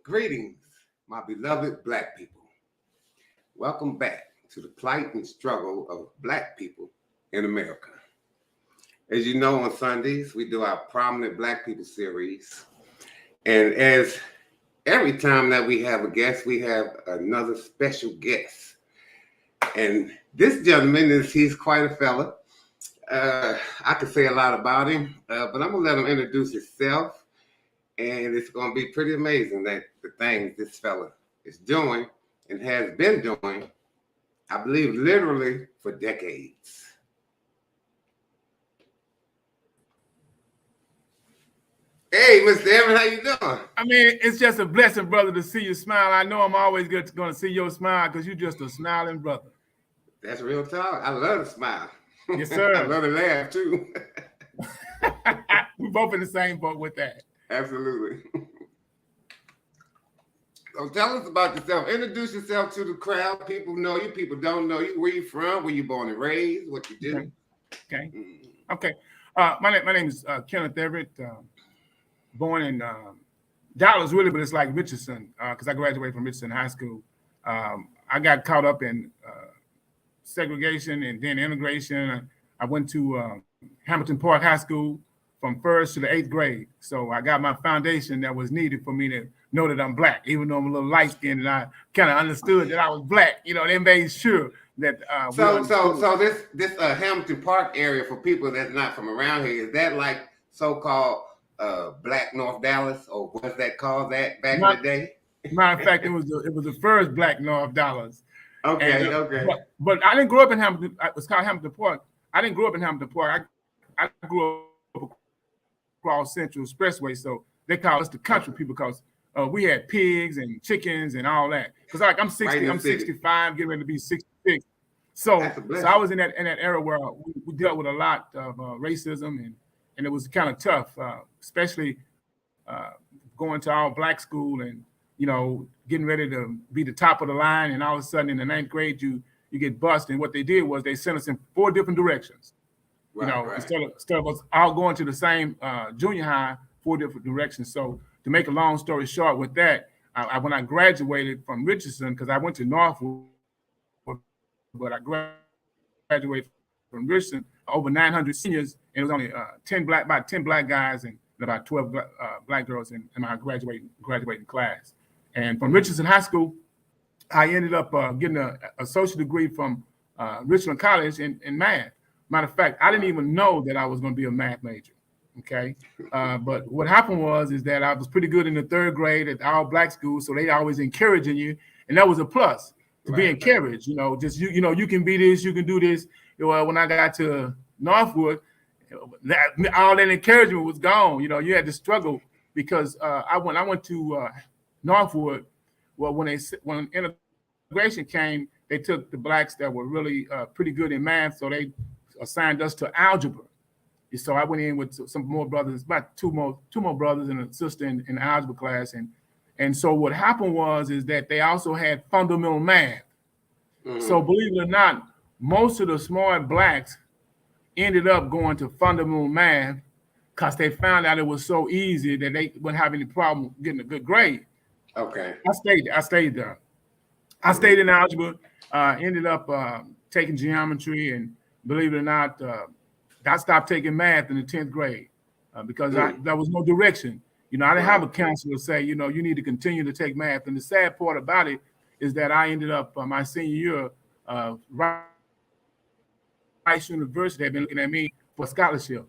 Greetings, my beloved Black people. Welcome back to the plight and struggle of Black people in America. As you know, on Sundays, we do our Prominent Black People series. And as every time that we have a guest, we have another special guest. And this gentleman, he's quite a fella. I could say a lot about him, but I'm going to let him introduce himself. And it's going to be pretty amazing that the things this fella is doing and has been doing, I believe, literally for decades. Hey, Mr. Everett, how you doing? I mean, it's just a blessing, brother, to see you smile. I know I'm always going to see your smile because you're just a smiling brother. That's real talk. I love to smile. Yes, sir. I love to laugh, too. We're both in the same boat with that. Absolutely. So tell us about yourself. Introduce yourself to the crowd. People know you. People don't know you. Where you from? Where you born and raised? What you do? Okay. My name is Kenneth Everett. Born in Dallas, really, but it's like Richardson because I graduated from Richardson High School. I got caught up in segregation and then integration. I went to Hamilton Park High School from 1st to the 8th grade. So I got my foundation that was needed for me to know that I'm Black, even though I'm a little light skinned and I kind of understood that I was Black. You know, they made sure that. So this Hamilton Park area, for people that's not from around here, is that like so-called Black North Dallas, or was that called that back in the day? Matter of fact, it was the first Black North Dallas. Okay, okay. But I didn't grow up in Hamilton. It was called Hamilton Park. I didn't grow up in Hamilton Park. I grew up across Central Expressway, so they call us the country people because we had pigs and chickens and all that. Because like I'm 60, right, I'm 65, getting ready to be 66. So I was in that era where we dealt with a lot of racism and it was kind of tough, especially going to all Black school and getting ready to be the top of the line, and all of a sudden in the 9th grade you get busted. And what they did was they sent us in 4 different directions. Right. Instead of us all going to the same junior high, 4 different directions. So to make a long story short with that, when I graduated from Richardson, because I went to Northwood, but I graduated from Richardson, over 900 seniors, and it was only about 10 Black guys and about 12 Black girls in my graduating class. And from Richardson High School, I ended up getting an associate degree from Richland College in math. Matter of fact, I didn't even know that I was going to be a math major. Okay, but what happened is that I was pretty good in the 3rd grade at all Black schools, so they always encouraging you, and that was a plus to be encouraged. Just you can be this, you can do this. When I got to Northwood, all that encouragement was gone. You had to struggle because I went to Northwood. Well, when integration came, they took the Blacks that were really pretty good in math, so they assigned us to algebra. So I went in with some more brothers, about two more brothers and a sister in the algebra class, and so what happened is that they also had fundamental math. Mm-hmm. So believe it or not, most of the smart Blacks ended up going to fundamental math because they found out it was so easy that they wouldn't have any problem getting a good grade. Okay. I stayed there. I stayed in algebra, ended up taking geometry, and believe it or not, I stopped taking math in the 10th grade because there was no direction. I didn't have a counselor say, you need to continue to take math. And the sad part about it is that I ended up my senior year, Rice University had been looking at me for a scholarship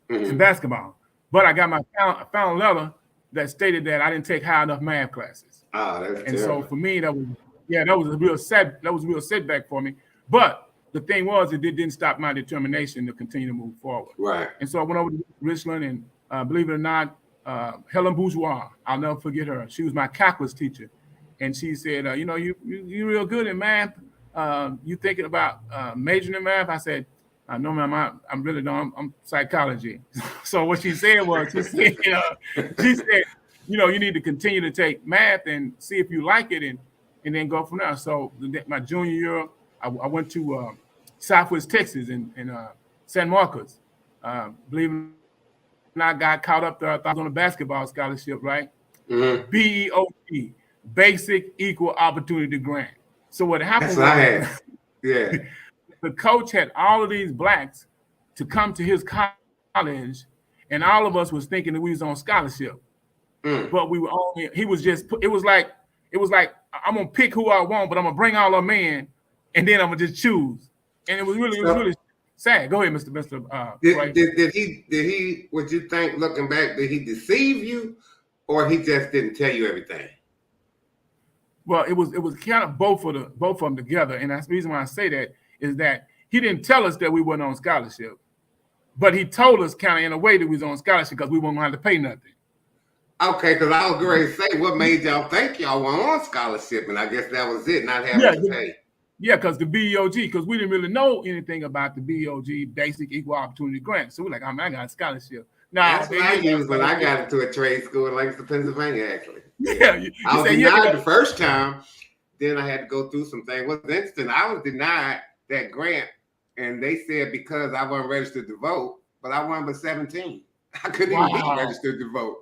in basketball. But I found a letter that stated that I didn't take high enough math classes. That's and terrible. So for me, that was a real setback for me. But the thing was, it didn't stop my determination to continue to move forward. Right. And so I went over to Richland, and believe it or not, Helen Bourgeois, I'll never forget her. She was my calculus teacher, and she said, you're real good in math. You thinking about majoring in math? I said, no, ma'am, I'm really don't. I'm psychology. So what she said was, she said, you need to continue to take math and see if you like it. And and then go from there. So my junior year, I went to Southwest Texas in San Marcos. Believe it or not, got caught up there. I thought I was on a basketball scholarship, right? Mm-hmm. BEOG, Basic Equal Opportunity Grant. So what happened That's what I was, had. Yeah. the coach had all of these blacks to come to his college, and all of us was thinking that we was on scholarship. But we were only, he was just, it was like, I'm gonna pick who I want, but I'm gonna bring all of them in, and then I'm gonna just choose. And it was really sad. Go ahead, Mr. Did he, would you think, looking back, did he deceive you, or he just didn't tell you everything? Well, it was kind of both of them together. And that's the reason why I say that is that he didn't tell us that we weren't on scholarship, but he told us kind of in a way that we was on scholarship because we wouldn't have to pay nothing. Okay, because I was going to say, what made y'all think y'all were on scholarship? And I guess that was it, not having to pay. Yeah, because the BEOG, because we didn't really know anything about the BEOG, Basic Equal Opportunity Grant. So we're like, I got a scholarship. Now, that's what I used when I got into a trade school in Lancaster, Pennsylvania, actually. Yeah. I was denied the first time. Then I had to go through some things. What's interesting, I was denied that grant, and they said because I wasn't registered to vote, but I wasn't but 17. I couldn't even be registered to vote.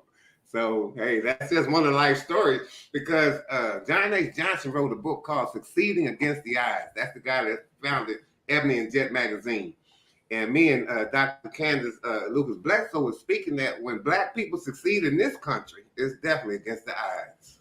So, hey, that's just one of life stories because John H. Johnson wrote a book called Succeeding Against the Odds. That's the guy that founded Ebony and Jet magazine. And me and Dr. Candace Lucas Bledsoe was speaking that when black people succeed in this country, it's definitely against the odds.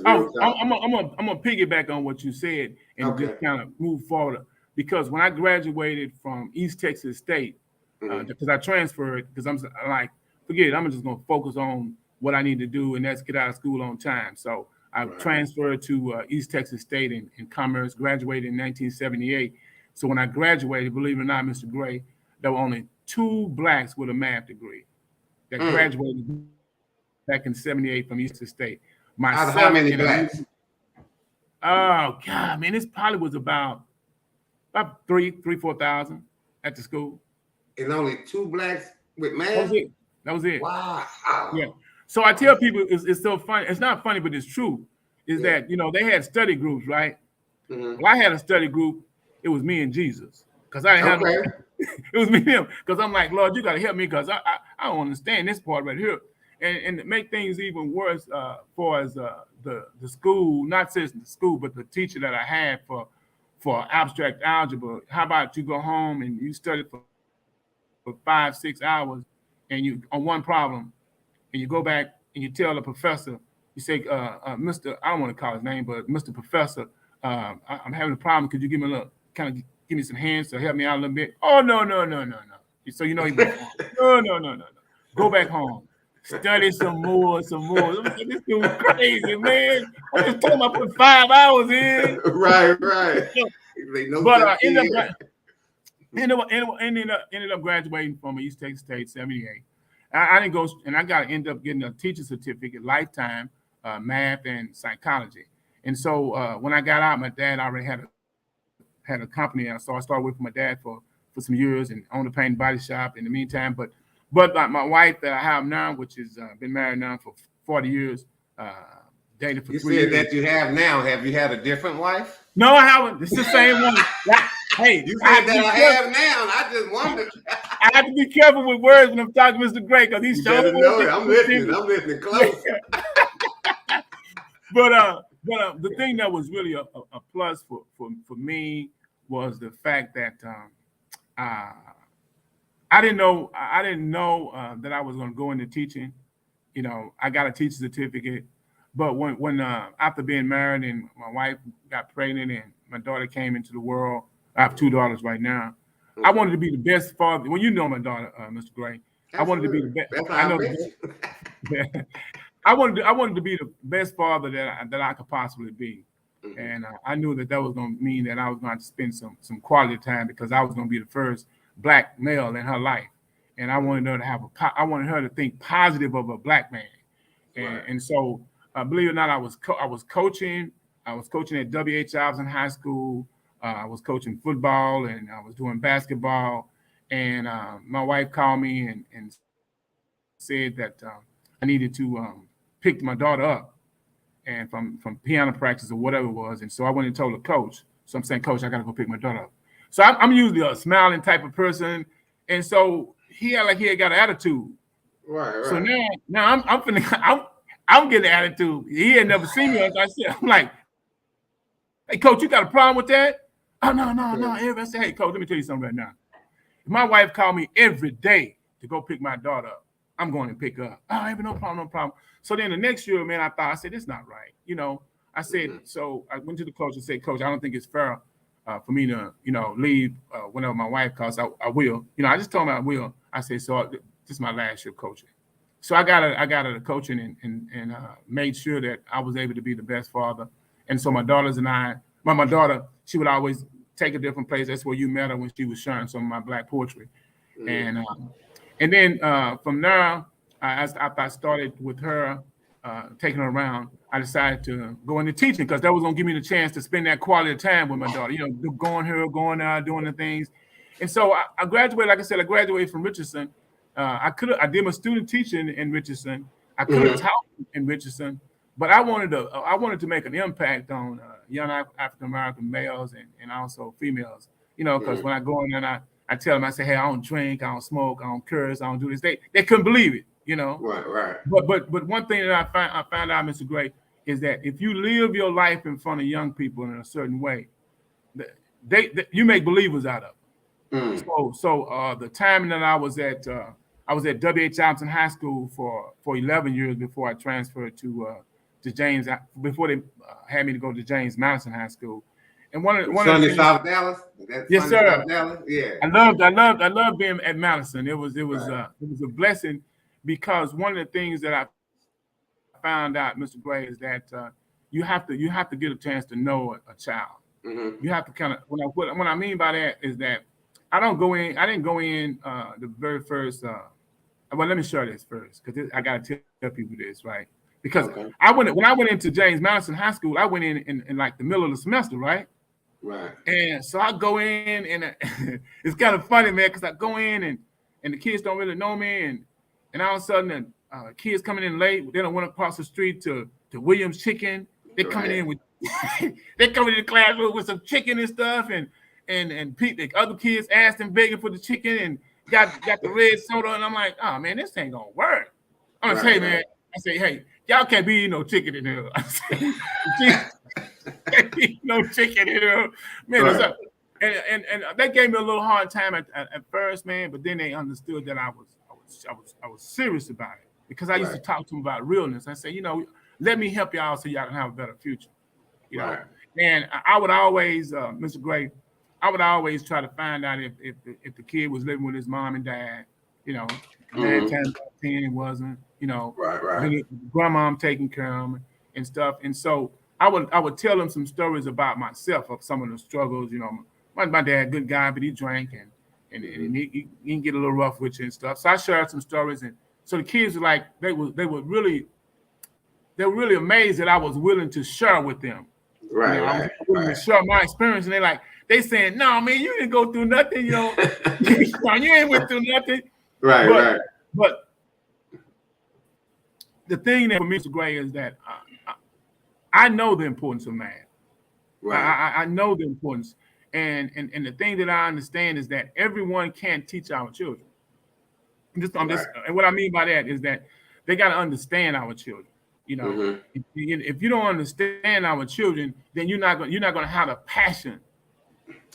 I'm gonna piggyback on what you said and just kind of move forward because when I graduated from East Texas State, because I transferred, because I'm like, forget it, I'm just gonna focus on what I need to do, and that's get out of school on time. So I transferred to East Texas State in commerce, graduated in 1978. So when I graduated, believe it or not, Mr. Gray, there were only 2 blacks with a math degree that graduated back in 78 from East Texas State. How many blacks? Oh God, man, this probably was about 4,000 at the school. And only 2 blacks with math? That was it. Wow. Yeah. So I tell people it's so funny. It's not funny, but it's true. Is that they had study groups, right? Well, I had a study group. It was me and Jesus, because I didn't have it was me and him, because I'm like, Lord, you got to help me, because I don't understand this part right here. And to make things even worse, for as the school, not just the school, but the teacher that I had for abstract algebra. How about you go home and you study for 5-6 hours, and you on one problem, and you go back and you tell the professor, you say, Mr. I don't want to call his name, but Mr. Professor, I'm having a problem. Could you give me a little, kind of give me some hands to help me out a little bit? Oh, no. So he went, no. Go back home. Study some more. This dude's crazy, man. I just told him I put 5 hours in. Right. But ended up graduating from East Texas State, 78. I didn't go, and I got to end up getting a teacher certificate, lifetime, math and psychology. And so when I got out, my dad already had a company, and so I started working with my dad for some years and owned a paint and body shop in the meantime. But my wife that I have now, which has been married now for 40 years, dated for 3 years. You said that you have now. Have you had a different wife? No, I haven't. It's the same one. Hey, you said that I have now, and I just wondered. I have to be careful with words when I'm talking to Mr. Gray, because he's showing. I'm listening close. But the thing that was really a plus for me was the fact that I didn't know that I was going to go into teaching. I got a teacher certificate, but when after being married and my wife got pregnant and my daughter came into the world, I have 2 daughters right now. I wanted to be the best father. Well, you know my daughter, Mr. Gray. Absolutely. I wanted to be the best. I wanted to be the best father that I could possibly be, and I knew that was going to mean that I was going to spend some quality time, because I was going to be the first black male in her life, and I wanted her to I wanted her to think positive of a black man, and so believe it or not, I was coaching. I was coaching at W.H. Alvin High School. I was coaching football, and I was doing basketball. And my wife called me and said that I needed to pick my daughter up. and from piano practice or whatever it was. And so I went and told the coach. So I'm saying, Coach, I got to go pick my daughter up. So I'm usually a smiling type of person. And so he had got an attitude. Right. So now I'm getting an attitude. He had never seen me. As I said, I'm like, hey, Coach, you got a problem with that? Oh, no. I said, hey, Coach, let me tell you something right now. If my wife called me every day to go pick my daughter up, I'm going to pick her up. Oh, ain't no problem. So then the next year, man, I said, it's not right. I said, so I went to the coach and said, Coach, I don't think it's fair for me to, leave whenever my wife calls. I will. I just told him I will. I said, so this is my last year coaching. So I got her to coaching and made sure that I was able to be the best father. And so my daughters and my daughter, she would always take a different place. That's where you met her when she was sharing some of my Black poetry. And then from there, after I started with her, taking her around, I decided to go into teaching because that was going to give me the chance to spend that quality time with my daughter, going out, doing the things. And so I graduated, like I said, I graduated from Richardson. I did my student teaching in Richardson. I could have taught in Richardson, but I wanted to make an impact on young African-American males and also females, because when I go in there I tell them, I say, hey, I don't drink, I don't smoke, I don't curse, I don't do this. They couldn't believe it, Right. But one thing that I found out, Mr. Gray, is that if you live your life in front of young people in a certain way, you make believers out of them. So the time that I was at W.H. Johnson High School for 11 years before I transferred to James, before they had me to go to James Madison High School. And one of the South Dallas? Yes, sir. South Dallas? Yeah. I loved being at Madison. It was a blessing because one of the things that I found out, Mr. Gray, is that you have to get a chance to know a child. You have to kind of what I mean by that is that I didn't go in the very first. Well, let me share this first because I got to tell people this, right? Because when I went into James Madison High School, I went in like the middle of the semester, right? Right. And so I go in and it's kind of funny, man, because I go in and the kids don't really know me, and all of a sudden kids coming in late. They don't went across the street to Williams Chicken. They're coming in with they're coming in the classroom with some chicken and stuff, and the other kids asked them begging for the chicken and got the red soda, and I'm like, oh man, this ain't gonna work. I'm gonna say, man, I say, hey, y'all can't be no chicken in here. I say, can't be no chicken in here, man. Right. And they gave me a little hard time at first, man, but then they understood that I was serious about it because I used to talk to them about realness. I say, let me help y'all so y'all can have a better future. Know? And I would always, Mr. Gray, I would always try to find out if the kid was living with his mom and dad, 9 times out of 10 it wasn't, grandmom taking care of him and stuff. And so I would tell them some stories about myself of some of the struggles. My dad, good guy, but he drank and he can get a little rough with you and stuff. So I shared some stories, and so the kids were like, they were really amazed that I was willing to share with them. I was willing to share my experience, and they saying, no, man, you didn't go through nothing, you ain't went through nothing. But the thing that for me, Mr. Gray, is that I know the importance of math. I know the importance. And the thing that I understand is that everyone can't teach our children. And what I mean by that is that they got to understand our children. If you don't understand our children, then you're not going to have the passion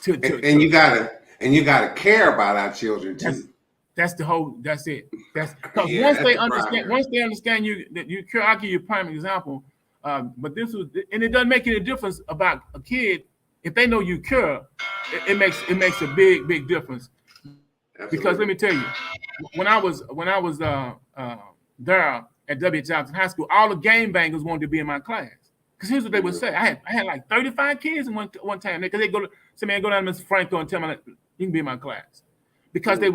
and you gotta care about our children too. That's it. That's because once they understand you that you care. I'll give you a prime example. But it doesn't make any difference about a kid if they know you care. It makes a big difference. Absolutely. Because let me tell you, when I was there at W. Johnson High School, all the game bangers wanted to be in my class. Because here's what they would say: I had like 35 kids in one time. Because they go down to Mr. Franco and tell me, you can be in my class. Because the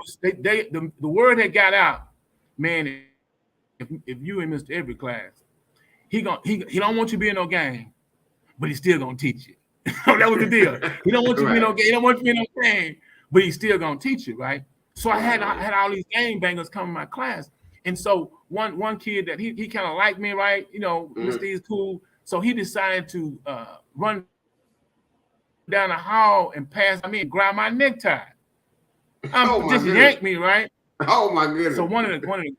word had got out, man. If you in Mr. Everett class, he don't want you to be in no game, but he's still gonna teach you. That was the deal. He don't want you to be in no game. He don't want you to be in no game, but he's still gonna teach you, right? So I had all these game bangers come in my class, and so one kid that he kind of liked me, right? Mr. E's cool. So he decided to run down the hall and pass me and grab my necktie. Just yank me, right? Oh my goodness. So one of the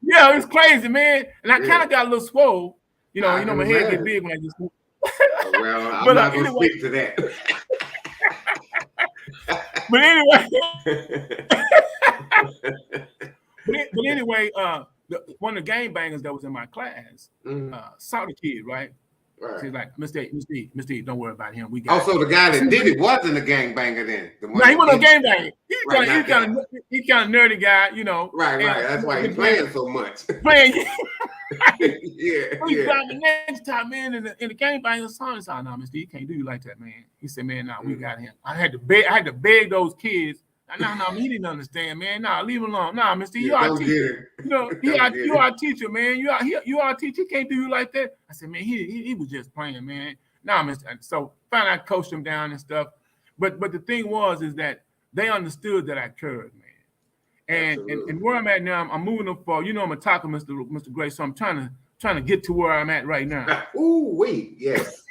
yeah, it's crazy, man. And I kind of got a little swole. You know, my head get big when I just. Well, I'm not gonna speak to that. But anyway, one of the gangbangers that was in my class saw the kid, right? Right. She's like, Mr. E, don't worry about him. We got so the guy that did it wasn't a gangbanger then. No, he wasn't a gangbanger. He's kind of nerdy guy, you know. Right. That's why he's playing so much. Yeah. He got me next time, man, in the gangbanger song. He said, "No, Mr. E, you can't do you like that, man." He said, "Man, we got him." I had to beg those kids. No, he didn't understand, man. No, leave him alone. Nah, Mr. E, you are a teacher. You know, you are a teacher, man. You are a teacher. He can't do you like that. I said, man, he was just playing, man. Nah, Mr. So finally I coached him down and stuff. But the thing is that they understood that I cared, man. And where I'm at now, I'm moving up for, I'm a talker, Mr. Gray. So I'm trying to get to where I'm at right now. Ooh, wait, yes.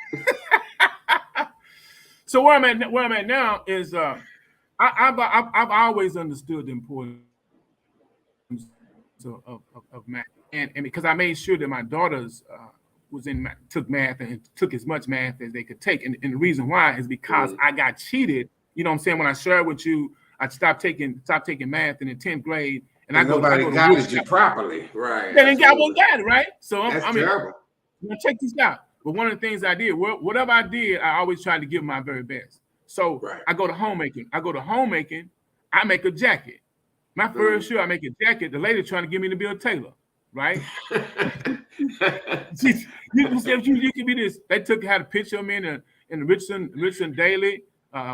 So where I'm at now is I've always understood the importance of math, and because I made sure that my daughters took math and took as much math as they could take, and the reason why is because I got cheated. You know what I'm saying? When I shared with you, I stopped taking math in the 10th grade, and nobody guided you properly, right? Then they got it, right? So that's terrible. Now check this out. But one of the things I did, whatever I did, I always tried to give my very best. So I go to homemaking. I make a jacket. My first year, I make a jacket. The lady trying to get me to be a tailor, right? You can be this. They had a picture of me in the Richardson Daily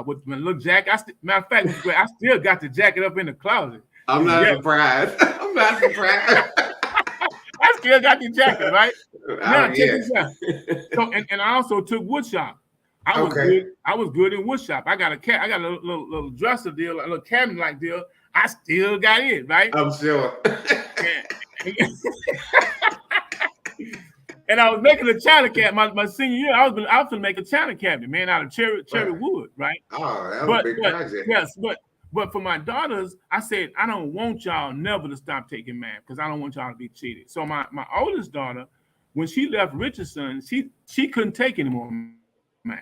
with my little jacket. Matter of fact, I still got the jacket up in the closet. I'm not surprised. I still got the jacket, right? Now check this out. So, and I also took woodshop. I was good in woodshop. I got a little dresser deal, a little cabinet like deal. I still got it, right? I'm sure. And I was making a china cabinet. My senior year, I was gonna make a china cabinet, man, out of cherry wood, right? Oh, that was a big project. Yes, but for my daughters, I said I don't want y'all never to stop taking math because I don't want y'all to be cheated. So my oldest daughter, when she left Richardson, she couldn't take any more math.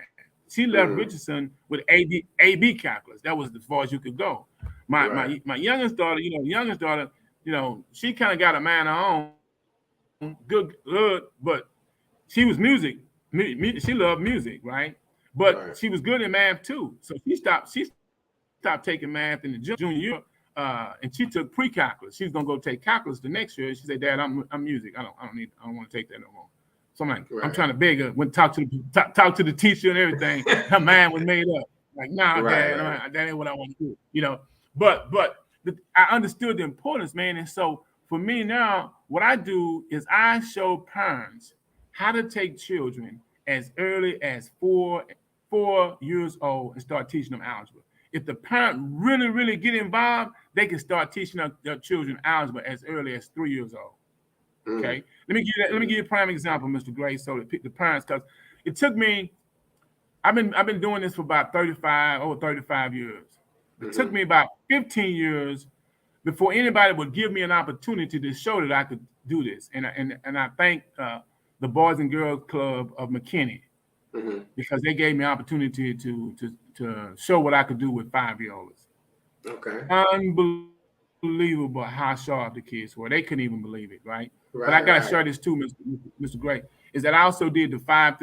She left Richardson with AB calculus. That was as far as you could go. My youngest daughter, she kind of got a mind of her own, good, but she was music. She loved music, right? But she was good in math too. So she stopped taking math in the junior year, and she took pre-calculus. She's gonna go take calculus the next year. She said, "Dad, I'm music. I don't want to take that no more." So I'm like, I'm trying to beg her. Went talk to the teacher and everything. Her mind was made up. Like, nah, Dad, that ain't what I want to do. But I understood the importance, man. And so for me now, what I do is I show parents how to take children as early as 4 years old and start teaching them algebra. If the parent really, really get involved, they can start teaching their children algebra as early as 3 years old. Okay, let me give you a prime example, Mr. Gray, so that the parents, because it took me. I've been doing this for about 35 years. It took me about 15 years before anybody would give me an opportunity to show that I could do this. And I thank the Boys and Girls Club of McKinney because they gave me an opportunity to show what I could do with 5-year-olds. Okay. Unbelievable how sharp the kids were. They couldn't even believe it, right? But I gotta share this too, Mr. Gray. Is that I also did the 5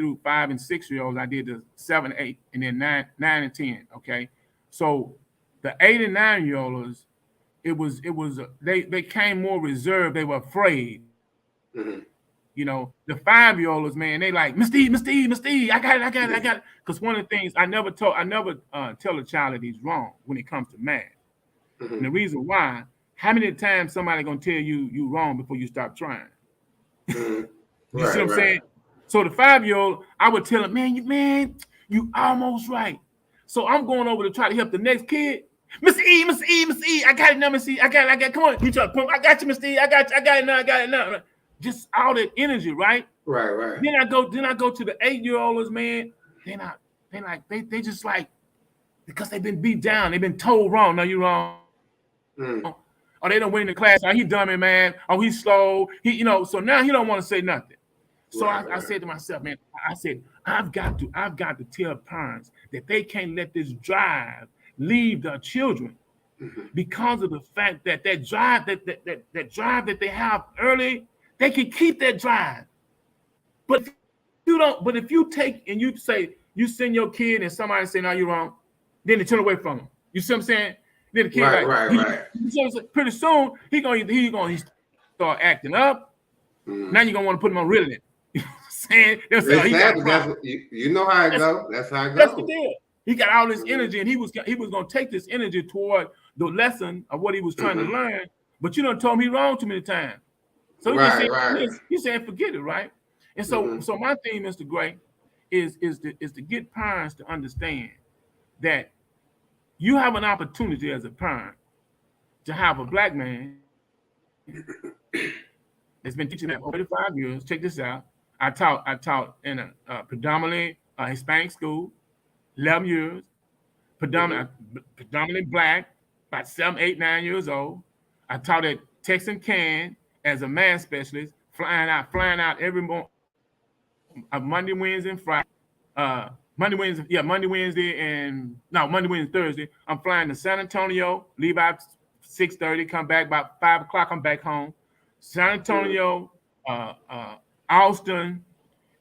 and 6 year olds. I did the 7, 8, and then 9 and 10. Okay, so the 8 and 9 year olds, they came more reserved. They were afraid. The 5-year-olds, man, they like Mr. E, I got it. Because one of the things I never tell a child that he's wrong when it comes to math. And the reason why, how many times somebody gonna tell you wrong before you stop trying? You see what I'm saying? So the 5-year-old, I would tell him, man, you almost right. So I'm going over to try to help the next kid. Mr. E, I got it now, Mr. E, I got it. Come on, you try to pump. I got you, Mr. E, I got it now. just all that energy, right? Right. Then I go to the 8-year-olds, man. They just like, because they've been beat down, they've been told wrong. No, you're wrong. Or they don't win the class. Oh, he dummy, man. Oh, he's slow. So now he don't want to say nothing. So I said to myself, man, I said, I've got to tell parents that they can't let this drive leave their children because of the fact that drive that they have early, they can keep that drive. But if you take and you say, you send your kid and somebody say, no, you're wrong, then they turn away from them. You see what I'm saying? Then the kid right. Pretty soon he gonna start acting up. Now you're gonna want to put him on ritalin. You know what I'm saying? You know how it goes. That's how it goes. That's the deal. He got all this energy, and he was gonna take this energy toward the lesson of what he was trying to learn. But you done told him he wrong too many times. So he's saying forget it, right? And so so my theme, Mr. Gray, is to get parents to understand that you have an opportunity as a parent to have a black man that's been teaching them over 35 years. Check this out. I taught in a predominantly Hispanic school, 11 years, predominantly black, about 7, 8, 9 years old. I taught at Texan Can as a math specialist, flying out every morning, Monday, Wednesday, and Friday. Monday, Wednesday, Thursday. I'm flying to San Antonio, leave out 6:30, come back about 5 o'clock. I'm back home. San Antonio, Austin,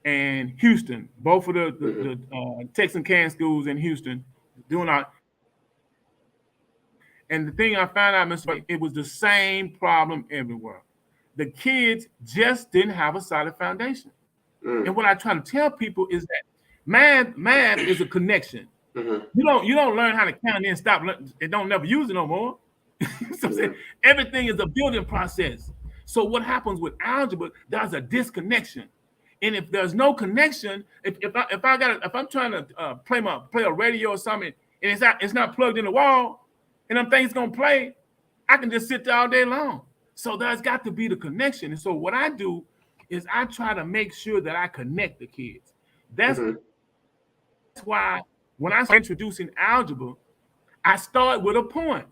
and Houston, both of the Texan Can schools in Houston, doing our. And the thing I found out, Mr. It was the same problem everywhere. The kids just didn't have a solid foundation. And what I try to tell people is that math is a connection. You don't learn how to count and stop and don't never use it no more. So everything is a building process. So what happens with algebra? There's a disconnection, and if there's no connection, if I'm trying to play a radio or something, and it's not plugged in the wall, and I'm thinking it's gonna play, I can just sit there all day long. So there's got to be the connection. And so what I do is I try to make sure that I connect the kids. That's why when I start introducing algebra, I start with a point.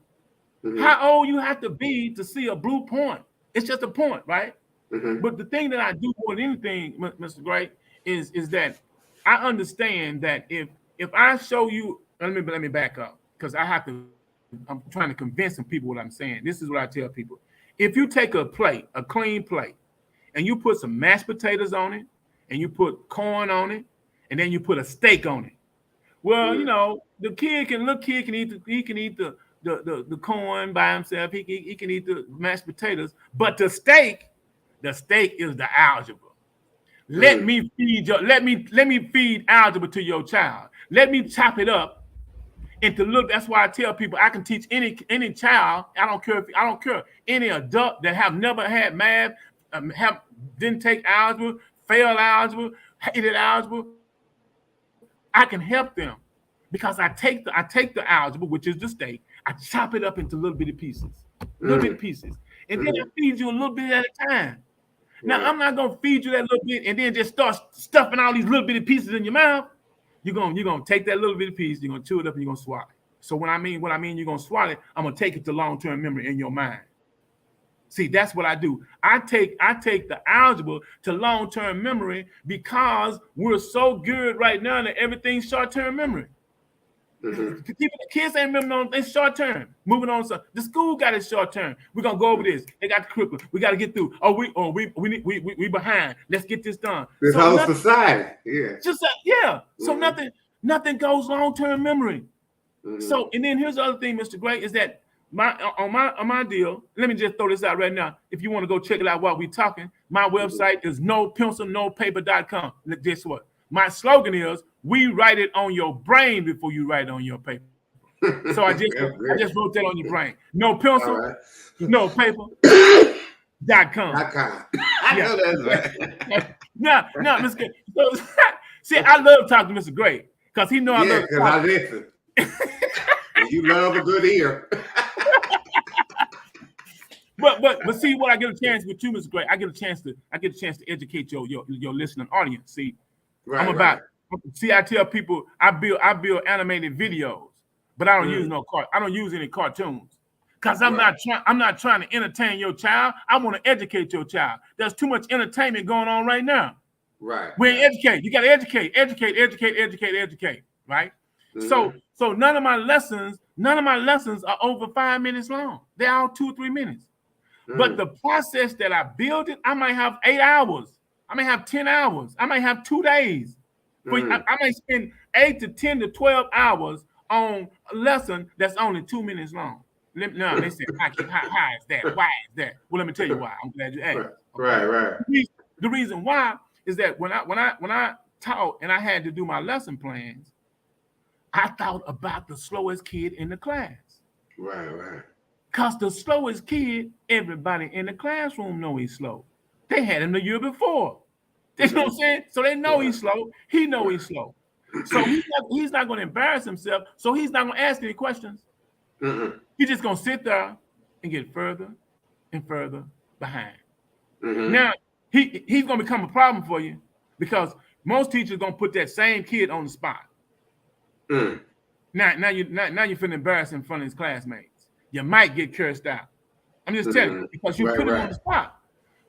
How old you have to be to see a blue point? It's just a point, right? But the thing that I do more than anything, Mr. Gray, is that I understand that if I show you, let me back up, because I'm trying to convince some people what I'm saying. This is what I tell people. If you take a clean plate, and you put some mashed potatoes on it, and you put corn on it, and then you put a steak on it. Well, the kid can eat the corn by himself. He can eat the mashed potatoes, but the steak is the algebra. Let me feed algebra to your child. Let me chop it up into little. That's why I tell people I can teach any child. I don't care any adult that have never had math, didn't take algebra, failed algebra, hated algebra. I can help them because I take the algebra, which is the steak. I chop it up into little bitty pieces, and then I feed you a little bit at a time. Now I'm not gonna feed you that little bit and then just start stuffing all these little bitty pieces in your mouth. You're gonna take that little bitty piece, you're gonna chew it up, and you're gonna swallow it. So what I mean you're gonna swallow it, I'm gonna take it to long-term memory in your mind. See, that's what I do. I take the algebra to long-term memory because we're so good right now that everything's short-term memory. The kids ain't remembering it's short-term. Moving on, so the school got it short-term. We're gonna go over this. They got the curriculum. We got to get through. We behind. Let's get this done. This whole society, So nothing goes long-term memory. So, and then here's the other thing, Mr. Gray, is that on my deal, let me just throw this out right now. If you want to go check it out while we're talking, my website is nopencilnopaper.com. Guess what? My slogan is, we write it on your brain before you write it on your paper. So I just wrote that on your brain. No pencil, no paper.com. I know that's right. No, Mr. Gray. So, see, I love talking to Mr. Gray because he knows I love because I listen. You love a good ear. But see what I get a chance with you, Mr. Gray. I get a chance to educate your listening audience. See, Right, I'm right. about. See, I tell people I build animated videos, but I don't use I don't use any cartoons. Because I'm not trying to entertain your child. I want to educate your child. There's too much entertainment going on right now. Right. We educate. You got to educate, right? Mm-hmm. So none of my lessons are over 5 minutes long. They're all 2 or 3 minutes. But the process that I build it, I might have 8 hours. I may have 10 hours. I might have 2 days. I might spend 8 to 10 to 12 hours on a lesson that's only 2 minutes long. No, they say, how is that? Why is that? Well, let me tell you why. I'm glad you asked. Okay? Right. The reason why is that when I taught and I had to do my lesson plans, I thought about the slowest kid in the class. Right. Because the slowest kid, everybody in the classroom know he's slow. They had him the year before. You know what I'm saying? So they know he's slow. He know he's slow. So he's not going to embarrass himself. So he's not going to ask any questions. He's just going to sit there and get further and further behind. Now, he's going to become a problem for you because most teachers are going to put that same kid on the spot. Now you're finna embarrass him in front of his classmates. You might get cursed out. I'm just telling you because you put him on the spot.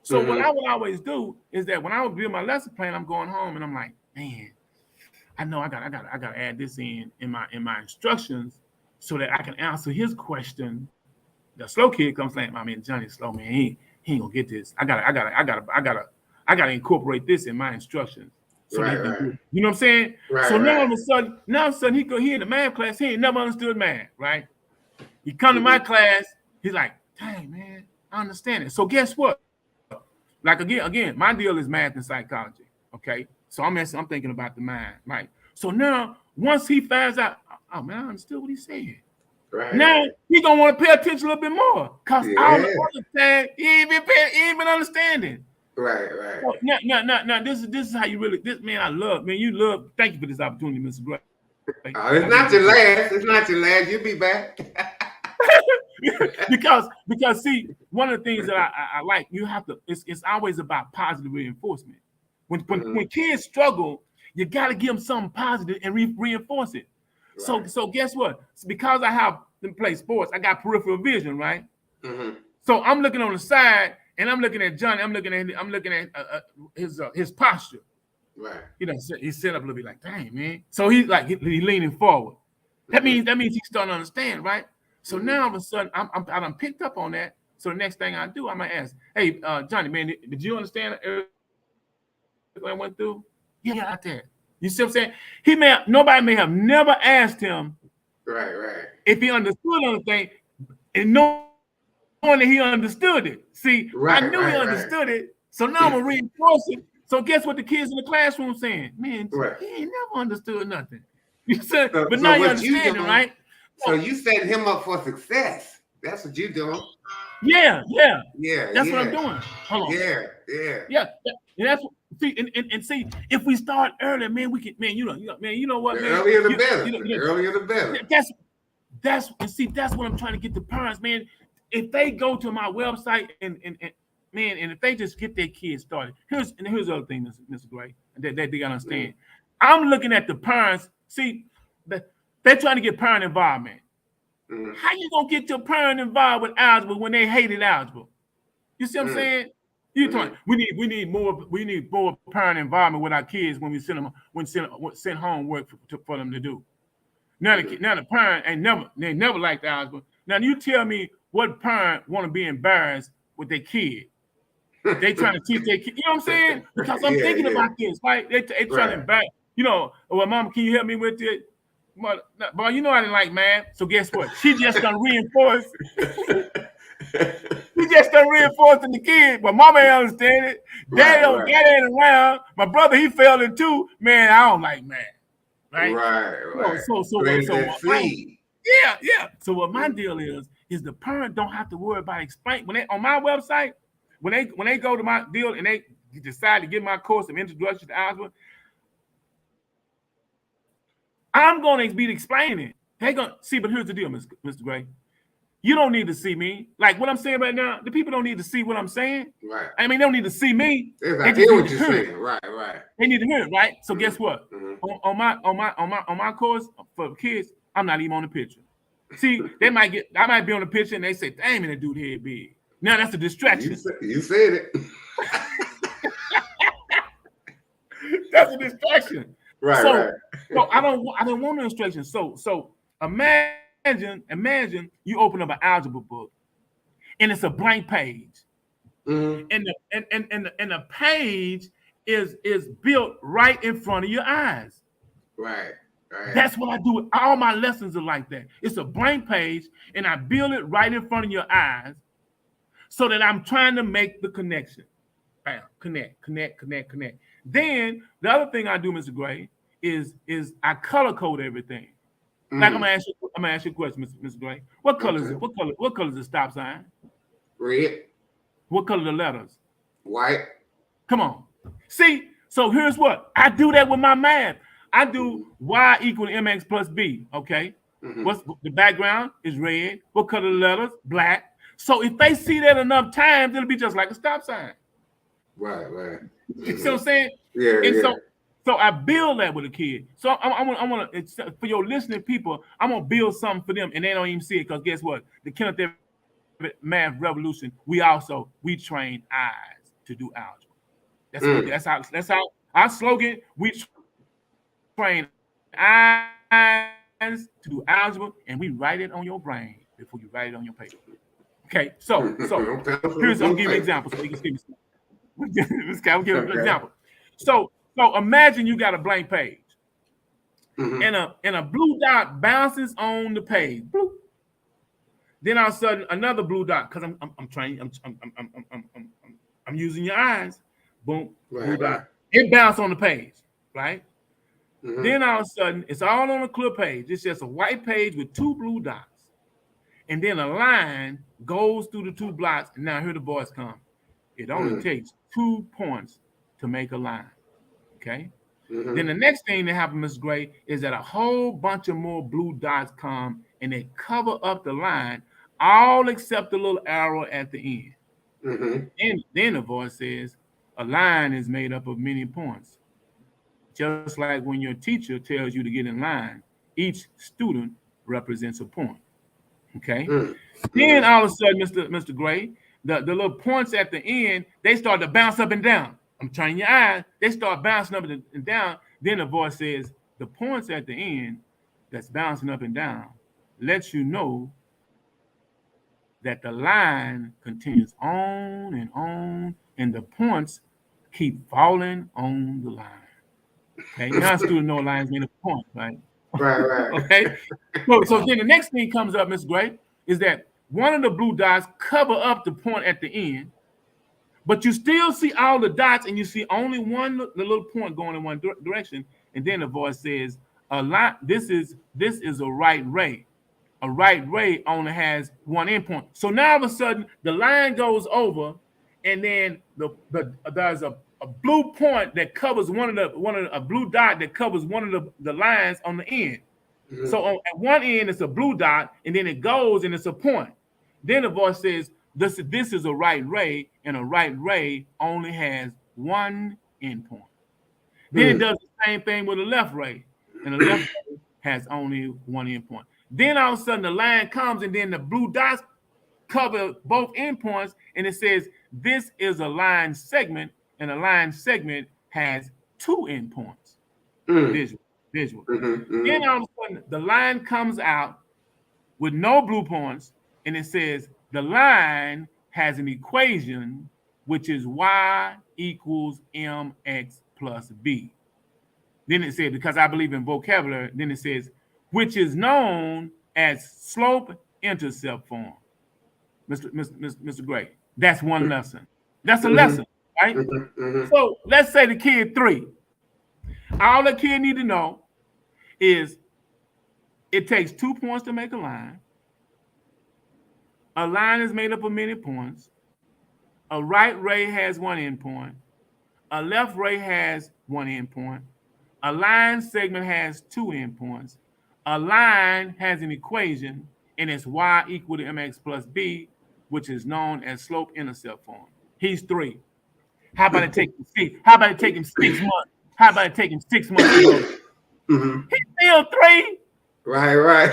So what I would always do is that when I would build my lesson plan, I'm going home and I'm like, man, I know I gotta add this in my instructions so that I can answer his question. The slow kid comes saying, "I mean, Johnny's slow, man. He ain't gonna get this. I gotta incorporate this in my instructions." So you know what I'm saying? Now all of a sudden he in the math class, he ain't never understood math, right? He come to my class, he's like, dang man, I understand it. So guess what? Like again, my deal is math and psychology. Okay. So I'm thinking about the mind, right? So now once he finds out, oh man, I understood what he said. Now he gonna want to pay attention a little bit more. Cause all the other time he ain't been understanding. Right. So now this is how you really thank you for this opportunity, Mr. Gray. It's not your last. You'll be back. because see, one of the things that I like, you have to, it's always about positive reinforcement. When kids struggle, you got to give them something positive and reinforce it. Right. So guess what? Because I have to play sports, I got peripheral vision, right? So I'm looking on the side and I'm looking at Johnny. I'm looking at his posture. Right. He's set up a little bit like, dang man. So he's like he's leaning forward. That means he's starting to understand, right? So now all of a sudden I done picked up on that. So the next thing I do, I might ask, hey, Johnny, man, did you understand everything I went through? Yeah, out there. You see what I'm saying? Nobody may have never asked him, right, if he understood anything, and knowing that he understood it. See, I knew he understood it, so now I'm gonna reinforce it. So guess what the kids in the classroom saying? Man, he ain't never understood nothing. You said, but now you understand it, right? So you set him up for success. That's what you're doing. Yeah. That's what I'm doing. Hold on. Yeah. And that's see, and see, if we start early, man, we can, you know what, man. Earlier the better. That's what I'm trying to get the parents, man. If they go to my website and if they just get their kids started, here's the other thing, Mr. Gray, that they gotta understand. I'm looking at the parents. See, they're trying to get parent involvement. How you gonna get your parent involved with algebra when they hated algebra? You see what I'm saying? We need more parent involvement with our kids when we send homework for them to do. Now the parent they never liked algebra. Now you tell me what parent want to be embarrassed with their kid? They trying to teach their kid. You know what I'm saying? Because I'm thinking about this, right? They trying to embarrass. Well, Mama, can you help me with it? Boy, you know I didn't like math. So guess what? She just gonna reinforce. He just done reinforcing the kid, but Mama ain't understand it. Daddy ain't around. My brother, he failed it too. Man, I don't like math. Right. So So what my deal is the parent don't have to worry about explain when they on my website, when they go to my deal and they decide to get my course of introduction to algebra, I'm gonna be explaining. They gonna see, but here's the deal, Mr. Gray. You don't need to see me. Like what I'm saying right now, the people don't need to see what I'm saying. Right. I mean, they don't need to see me. I hear what you're saying. Right. They need to hear it, right? So guess what? On my course for kids, I'm not even on the picture. See, I might be on the picture and they say, "Damn, that dude head big." Now that's a distraction. You said it. That's a distraction. Right. So I don't want no distraction. So imagine you open up an algebra book and it's a blank page. And the page is built right in front of your eyes. Right. That's what I do. All my lessons are like that. It's a blank page, and I build it right in front of your eyes, so that I'm trying to make the connection. Bam, connect. Then the other thing I do, Mr. Gray, is I color code everything. Like I'm gonna ask you a question, Mr. Gray. What color is it? What color is the stop sign? Red. What color are the letters? White. Come on. See, so here's what I do that with my math. I do y equal to mx plus b. Okay. What's the background is red. What color are the letters? Black. So if they see that enough times, it'll be just like a stop sign. Right. You see what I'm saying? Yeah. So I build that with a kid. So I want to, for your listening people, I'm gonna build something for them, and they don't even see it because guess what? The Kenneth Everett math revolution. We train eyes to do algebra. That's how our slogan. We train eyes to do algebra, and we write it on your brain before you write it on your paper. Okay, so here's I'll give you an example so you can see. I'll give you an example. So imagine you got a blank page, and a blue dot bounces on the page. Bloop. Then all of a sudden another blue dot, because I'm trying, I'm using your eyes. Boom, blue dot. It bounced on the page, right? Then all of a sudden it's all on a clear page. It's just a white page with two blue dots, and then a line goes through the two blocks. And now here the voice come. It only takes 2 points to make a line. Okay. Then the next thing that happens, Ms. Gray, is that a whole bunch of more blue dots come and they cover up the line, all except the little arrow at the end. And then the voice says, a line is made up of many points. Just like when your teacher tells you to get in line, each student represents a point. Okay. Then all of a sudden, Mr. Gray, the little points at the end, they start to bounce up and down. I'm training your eyes. They start bouncing up and down. Then the voice says, the points at the end that's bouncing up and down lets you know that the line continues on, and the points keep falling on the line. Okay, now students know a line is made of points, right? Right. Okay. So then the next thing comes up, Mr. Gray, is that one of the blue dots cover up the point at the end, but you still see all the dots, and you see only the little point going in one direction. And then the voice says, "A line. This is a right ray. A right ray only has one endpoint." So now all of a sudden the line goes over, and then there's a blue point that covers a blue dot that covers one of the lines on the end. So at one end it's a blue dot, and then it goes and it's a point. Then the voice says, this is a right ray, and a right ray only has one endpoint. Then it does the same thing with a left ray, and the left ray has only one endpoint. Then all of a sudden the line comes, and then the blue dots cover both endpoints, and it says this is a line segment, and a line segment has two endpoints. Visual. Then all of a sudden the line comes out with no blue points, and it says the line has an equation which is y equals mx plus b. Then it says, because I believe in vocabulary, then it says, which is known as slope-intercept form. Mr. Gray, that's one lesson. That's a lesson, right? So let's say the kid 3. All the kid need to know is it takes 2 points to make a line. A line is made up of many points. A right ray has one endpoint. A left ray has one endpoint. A line segment has two endpoints. A line has an equation, and it's y equal to mx plus b, which is known as slope-intercept form. He's 3. How about it take him 6? How about it take him 6 months? How about it take him 6 months to go? Mm-hmm. He's still 3. Right.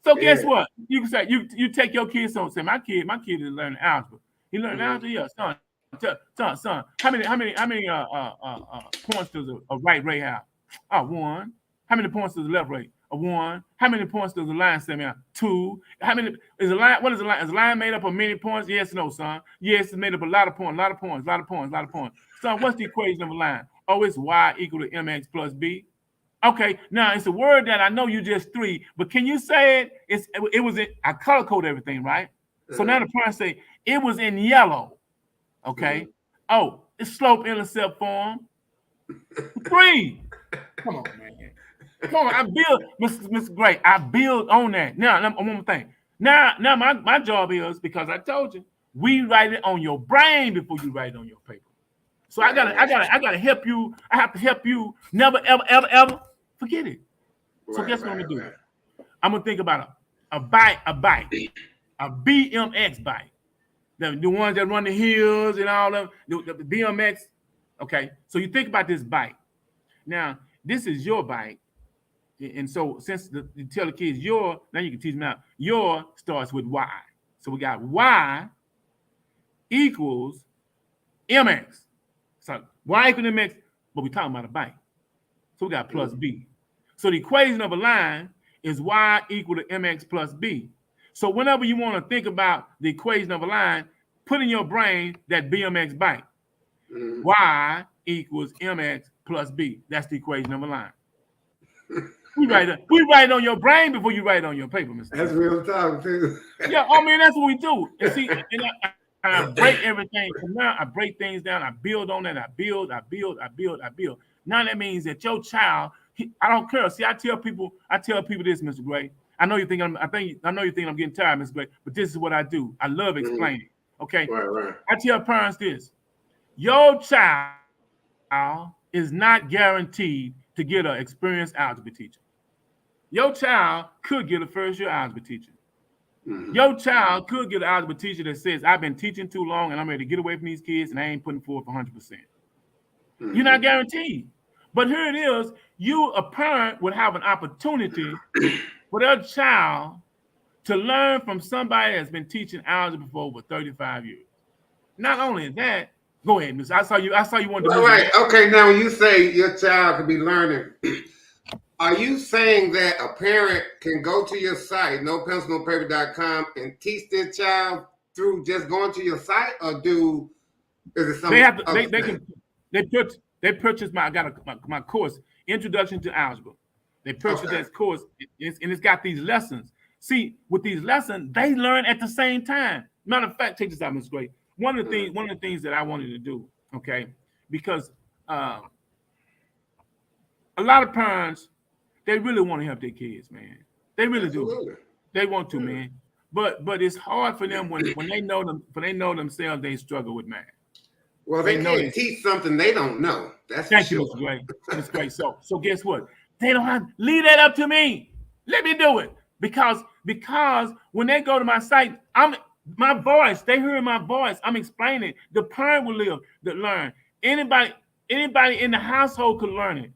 So guess what? You can say you take your kids on. Say my kid is learning algebra. He learning algebra. Yeah, son. How many points does a right ray have? 1. How many points does a left ray? 1. How many points does a line stem have? 2. How many is a line? What is a line? Is a line made up of many points? Yes, no, son. Yes, it's made up of a lot of points. Son, what's the equation of a line? Oh, it's y equal to mx plus b. Okay, now it's a word that I know you just 3, but can you say it? It was in, I color code everything, right? So now the parent say it was in yellow. Okay. Oh, it's slope-intercept form. 3. Come on, man. Come on, I build, Mr. Gray. I build on that. Now, one more thing. Now, my job is, because I told you, we write it on your brain before you write it on your paper. So I gotta help you. I have to help you never, ever forget it. So guess what I'm gonna do? I'm gonna think about a bike, a BMX bike. The ones that run the hills and all of the BMX. Okay, so you think about this bike. Now, this is your bike. And so since you tell the kids now you can teach them out. Your starts with Y. So we got Y equals MX. So Y equals MX, but we're talking about a bike. So we got plus B. So the equation of a line is Y equal to MX plus B. So whenever you want to think about the equation of a line, put in your brain that BMX bike. Y equals MX plus B. That's the equation of a line. We write it on your brain before you write it on your paper, Mr. That's real talk, too. Yeah, I mean, that's what we do. And see, and I break everything. From now, I break things down. I build on that. I build. Now that means that your child, I don't care. See, I tell people this, Mr. Gray. I know you think I'm getting tired, Mr. Gray, but this is what I do. I love explaining. Okay. Right. I tell parents this: your child is not guaranteed to get an experienced algebra teacher. Your child could get a first-year algebra teacher. Your child could get an algebra teacher that says, I've been teaching too long and I'm ready to get away from these kids and I ain't putting forth 100%. You're not guaranteed. But here it is, you, a parent, would have an opportunity for their child to learn from somebody that's been teaching algebra for over 35 years. Not only that, go ahead, Miss. I saw you wanted to move. Right. Okay, now when you say your child could be learning, are you saying that a parent can go to your site, nopencilnopaper.com, and teach their child through just going to your site, or is it something? They purchase my course, Introduction to Algebra. They purchased that course, and it's got these lessons. See, with these lessons, they learn at the same time. Matter of fact, take this out, Ms. Gray. One of the things that I wanted to do, okay, because a lot of parents, they really want to help their kids, man. They really do. They want to, man. But it's hard for them when they know themselves, they struggle with math. Well, they can't teach something they don't know. That's Thank you, Mr. Gray. Mr. Gray. So guess what? They don't have leave that up to me. Let me do it. Because when they go to my site, my voice, they hear my voice. I'm explaining. The parent will learn. Anybody in the household could learn it.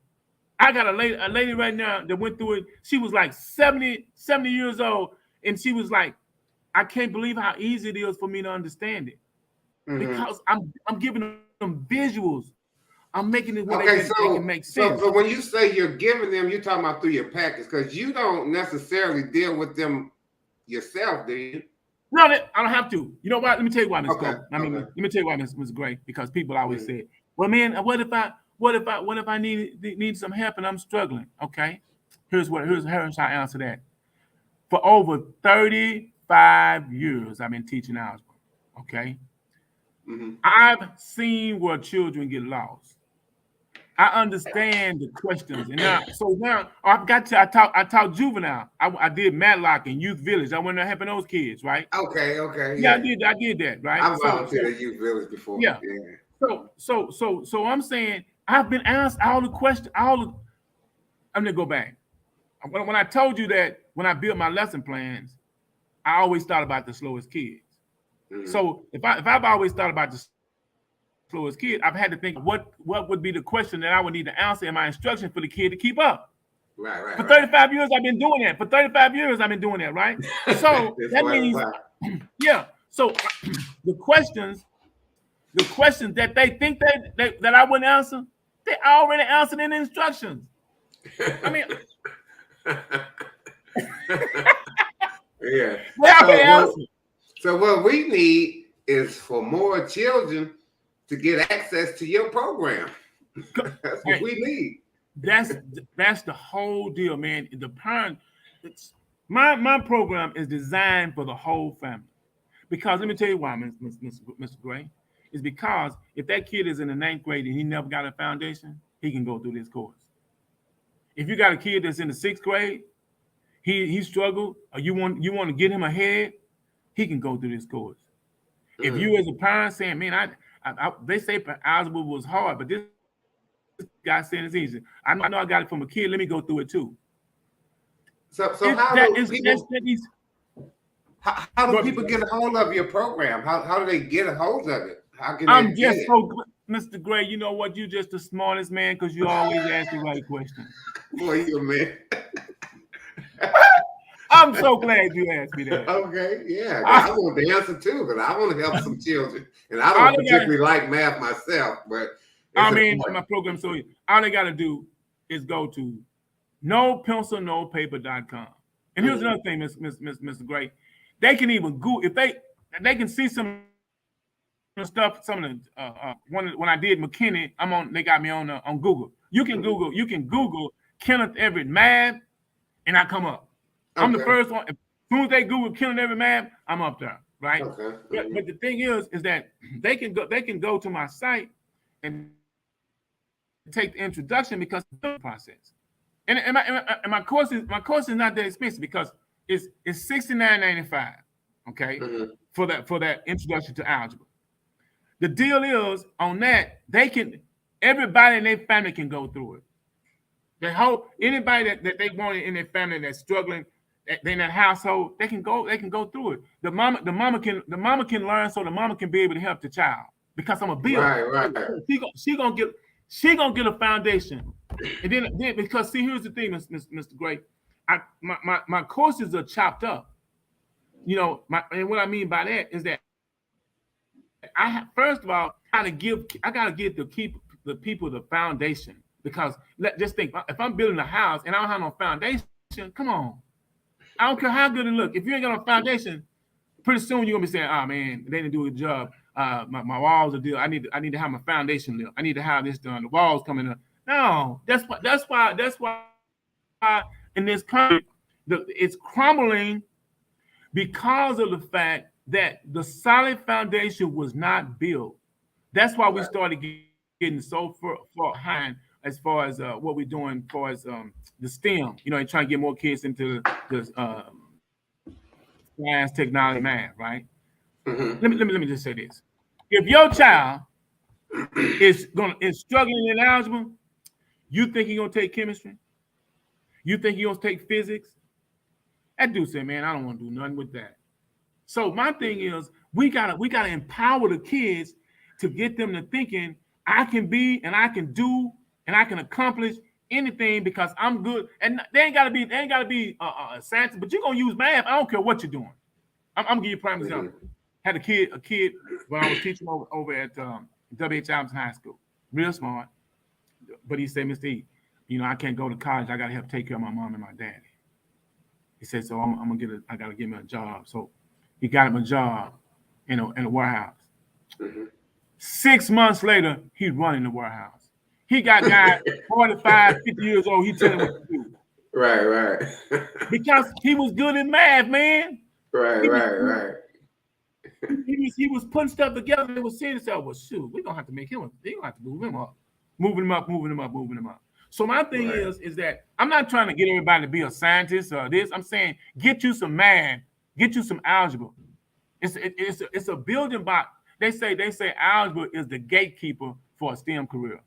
I got a lady right now that went through it. She was like 70 years old, and she was like, I can't believe how easy it is for me to understand it. Because I'm giving them visuals. I'm making it where they can make sense. So when you say you're giving them, you're talking about through your package, because you don't necessarily deal with them yourself, do you? No, I don't have to. You know what? Let me tell you why, Ms. Gray. Let me tell you why, Ms. Gray, because people always say, well, man, what if I need some help and I'm struggling? Okay. Here's how I answer that. For over 35 years, I've been teaching algebra. Okay. I've seen where children get lost. I understand the questions, and now I've got to. I taught juvenile. I did Matlock and Youth Village. I went there helping those kids, right? Okay. Yeah, I did that, right? I volunteered at Youth Village before. Yeah. So I'm saying I've been asked all the questions. I'm gonna go back. when I told you that when I built my lesson plans, I always thought about the slowest kids. Mm-hmm. So if I've always thought about the slowest kid, I've had to think what would be the question that I would need to answer in my instruction for the kid to keep up. Right. For 35 years, I've been doing that. For 35 years, I've been doing that, right? So that means, yeah. So the questions that they think that I wouldn't answer, they already answered in the instructions. I mean, yeah. Well, so what we need is for more children to get access to your program. That's what we need. That's the whole deal, man. The parent, my program is designed for the whole family. Because let me tell you why, Mr. Gray. Is because if that kid is in the 9th grade and he never got a foundation, he can go through this course. If you got a kid that's in the 6th grade, he struggled, or you want to get him ahead, he can go through this course. If you as a parent saying, man, they say algebra was hard, but this guy saying it's easy. I know I got it from a kid. Let me go through it too. So how do people get a hold of your program? How do they get a hold of it? How can I'm just so good, Mr. Gray. You know what? You just the smartest man because you always ask the right question. Boy, you a man. I'm so glad you asked me that. Okay, yeah. I want the answer too, because I want to help some children. And I don't particularly like math myself, but my program, so all they got to do is go to nopencilnopaper.com. And here's another thing, Mr. Gray. They can even Google, if they can see some stuff, some of the when I did McKinney, they got me on Google. You can Google Kenneth Everett math, and I come up. Okay. I'm the first one. As soon as they Google Kenneth Everett math, I'm up there, right? Okay. But the thing is that they can go to my site and take the introduction because it's the process. And my course is not that expensive because it's $69.95, okay, for that introduction to algebra. The deal is on that everybody in their family can go through it. Anybody that they want in their family that's struggling, in that household, they can go through it. The mama can learn, so the mama can be able to help the child because I'm a builder. Right. She gonna get a foundation, and then because here's the thing, Mr. Gray, my courses are chopped up. You know, and what I mean by that is that first of all, I gotta give the people the foundation because just think, if I'm building a house and I don't have no foundation, come on, I don't care how good it look. If you ain't got no foundation, pretty soon you're gonna be saying, "Oh man, they didn't do a good job. My walls are deal. I need to have my foundation lift. I need to have this done. The walls coming up." No, that's why in this country it's crumbling because of the fact that the solid foundation was not built. That's why we started getting so far behind as far as what we're doing as far as the STEM, and trying to get more kids into the science, technology, math, right? Mm-hmm. Let me just say this: if your child is struggling in algebra, you think he's gonna take chemistry? You think he's gonna take physics? That dude said, "Man, I don't want to do nothing with that." So my thing is, we gotta empower the kids to get them to thinking, I can be and I can do and I can accomplish anything because I'm good. And they ain't gotta be a scientist, but you're gonna use math. I don't care what you're doing. I'm gonna give you a prime example. Had a kid when I was teaching over at W.H. Allen's High School, real smart, but he said, "Mr. E, I can't go to college. I gotta help take care of my mom and my daddy." He said, "So I gotta give him a job." So he got him a job in a warehouse. Mm-hmm. 6 months later, he's running the warehouse. He got guys 45, 50 years old. He telling him what to do. Right. Because he was good in math, man. Right. He was putting stuff together. They was saying himself, "Well, shoot, we're gonna have to make him. They're gonna have to move him up. Moving him up. So my thing is that I'm not trying to get everybody to be a scientist or this. I'm saying get you some math, get you some algebra. It's a building block. They say algebra is the gatekeeper for a STEM career.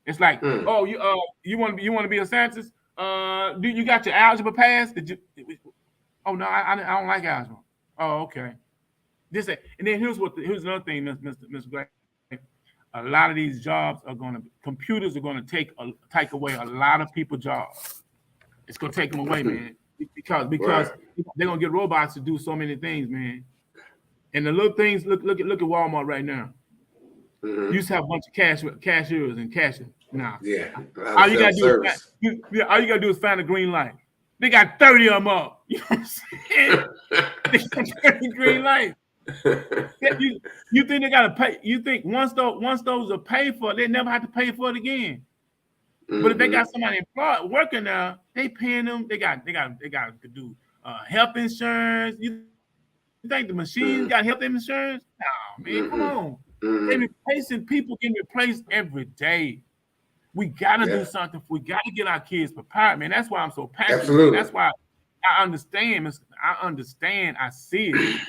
It's like, oh, you want to be a scientist? Do you got your algebra pass? Did you? Oh no, I don't like algebra. Oh, okay. And then here's another thing, Mr. Gray. A lot of these jobs computers are gonna take away a lot of people's jobs. It's gonna take them away, man, because they're gonna get robots to do so many things, man. And the little things, look at Walmart right now. You used to have a bunch of cashiers and cashiers. Now, all you gotta do is find a green light. They got 30 of them up. You know what I'm saying? They got 30 green lights. You think they gotta pay? You think once those are paid for, they never have to pay for it again. But if they got somebody employed working there, they paying them. They got to do health insurance. You think the machines got health insurance? No, man, come on. They replacing people getting replaced every day. We gotta do something. We gotta get our kids prepared, man. That's why I'm so passionate. Absolutely. That's why I understand. I understand. I see it.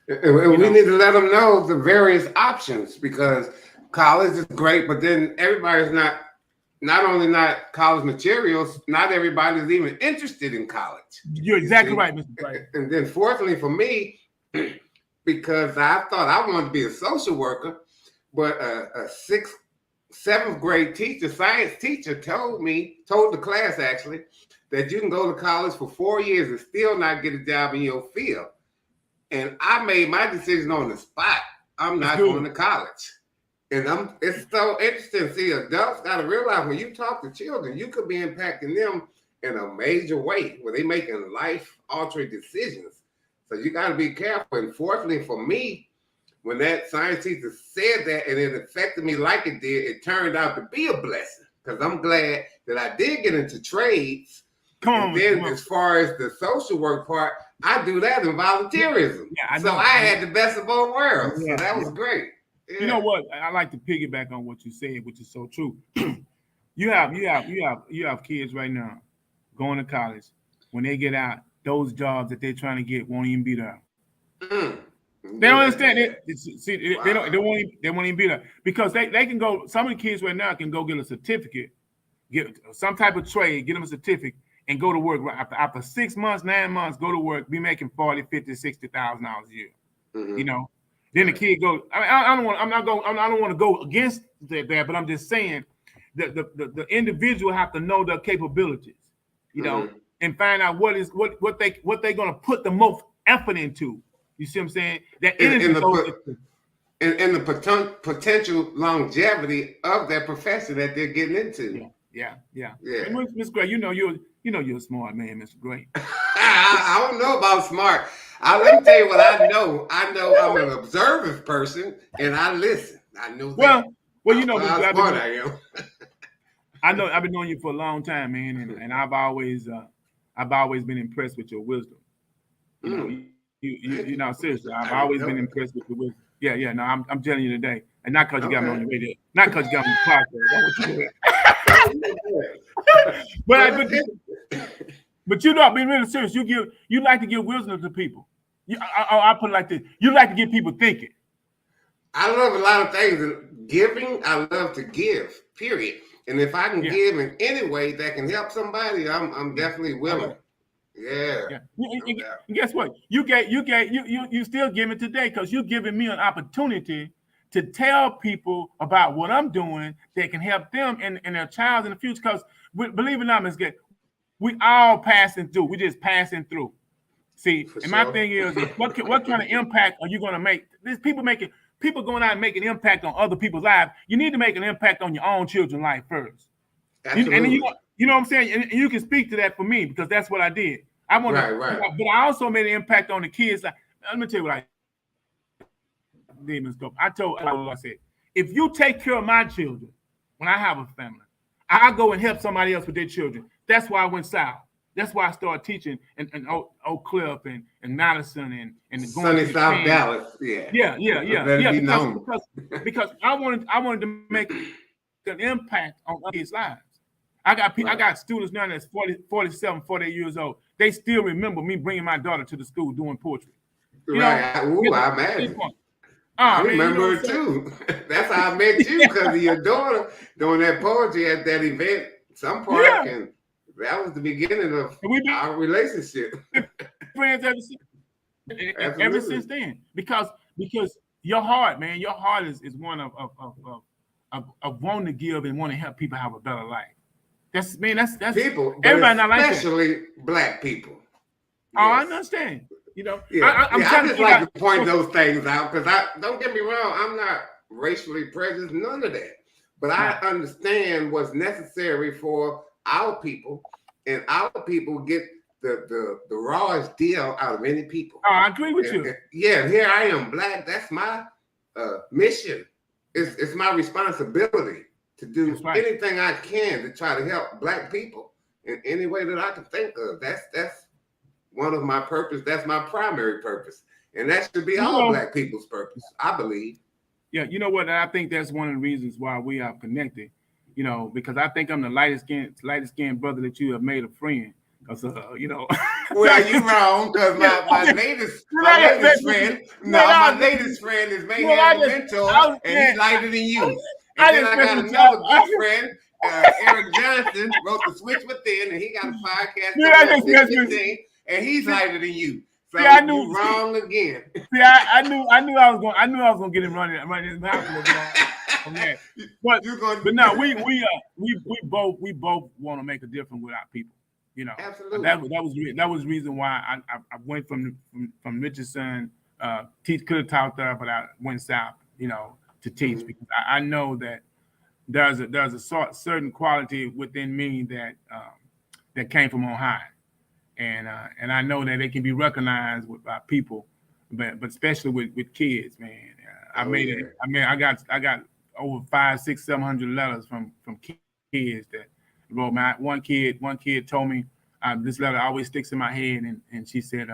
And we need to let them know the various options, because college is great, but then everybody's not only not college materials, not everybody's even interested in college. You're exactly right, Mr. Plight. And then fourthly, for me, because I thought I wanted to be a social worker, but a seventh grade teacher, science teacher, told the class actually, that you can go to college for 4 years and still not get a job in your field. And I made my decision on the spot. I'm not going to college. And it's so interesting. See, adults got to realize when you talk to children, you could be impacting them in a major way where they're making life-altering decisions. So you got to be careful. And fourthly, for me, when that science teacher said that and it affected me like it did, it turned out to be a blessing, because I'm glad that I did get into trades. As far as the social work part, I do that in volunteerism. So I had the best of both worlds. So that was great. Yeah. You know what? I like to piggyback on what you said, which is so true. You have kids right now going to college. When they get out, those jobs that they're trying to get won't even be there. They don't understand it. They won't even be there, because they can go. Some of the kids right now can go get a certificate, get some type of trade, get them a certificate, and go to work after 6 months, 9 months, go to work, be making $40,000, $50,000, $60,000 a year. You know. Then the kid goes. I don't want to go against that, but I'm just saying that the individual have to know their capabilities, you know, and find out what they're gonna put the most effort into. You see what I'm saying? That and the potential longevity of that profession that they're getting into. Yeah. Miss Gray, you know you're a smart man, Mr. Gray. I don't know about smart. Let me tell you what I know. I know I'm an observant person, and I listen. I know that. Well, you know how smart I am. I know I've been knowing you for a long time, man, and I've always been impressed with your wisdom. You know, you know, seriously, I've always been impressed with your wisdom. Yeah. No, I'm telling you today, and not because you got me on your radio, not because you got me on the podcast. But you know, I'm being really serious. You like to give wisdom to people. I put it like this: you like to get people thinking. I love a lot of things. Giving, I love to give. Period. And if I can give in any way that can help somebody, I'm definitely willing. Yeah. And guess what? You still giving today, because you're giving me an opportunity to tell people about what I'm doing that can help them and their child in the future. Because believe it or not, Ms. Gay, we all passing through. We're just passing through. See, my thing is, what kind of impact are you going to make? There's people going out and making an impact on other people's lives. You need to make an impact on your own children's life first. Absolutely. And you know what I'm saying? And you can speak to that for me, because that's what I did. Right. But I also made an impact on the kids. Let me tell you what I did, Ms. Gope. I said, if you take care of my children, when I have a family, I go and help somebody else with their children. That's why I went south. That's why I started teaching in Oak Cliff and Madison and sunny South Dallas. Yeah. Because I wanted to make an impact on kids' lives. I got students now that's 47, 48 years old. They still remember me bringing my daughter to the school doing poetry. I imagine. I remember it too. That's how I met you, because of your daughter doing that poetry at that event. Some part can That was the beginning of And we've been our relationship. friends ever since then. Because your heart, man, your heart is one of wanting to give and want to help people have a better life. That's people, everybody not like that. Especially black people. Oh, Yes. I understand. You know, I just like to point out those things out because don't get me wrong, I'm not racially prejudiced, none of that. But I understand what's necessary for our people, and our people get the rawest deal out of any people. Oh, I agree with you. Yeah, here I am, black. That's my mission. It's my responsibility to do anything I can to try to help black people in any way that I can think of. That's one of my purpose. That's my primary purpose, and that should be all black people's purpose, I believe. Yeah, you know what? I think that's one of the reasons why we are connected. You know, because I think I'm the lightest skinned brother that you have made a friend. Because you know. Well, you wrong. Because my latest friend is made him a mentor, and he's lighter than you. And then I got another good friend, Eric Johnson, wrote The Switch Within, and he got a podcast. And he's lighter than you. So you're wrong again. See, I knew I was gonna get him running his mouth from that. But no, we both want to make a difference with our people. You know, absolutely. That was the reason why I went from Richardson. Could have taught there, but I went south. You know, to teach because I know that there's a certain quality within me that came from on high. And I know that they can be recognized by people, but especially with kids, man. I got over 500, 600, 700 letters from kids that wrote me. One kid told me this letter always sticks in my head, and she said,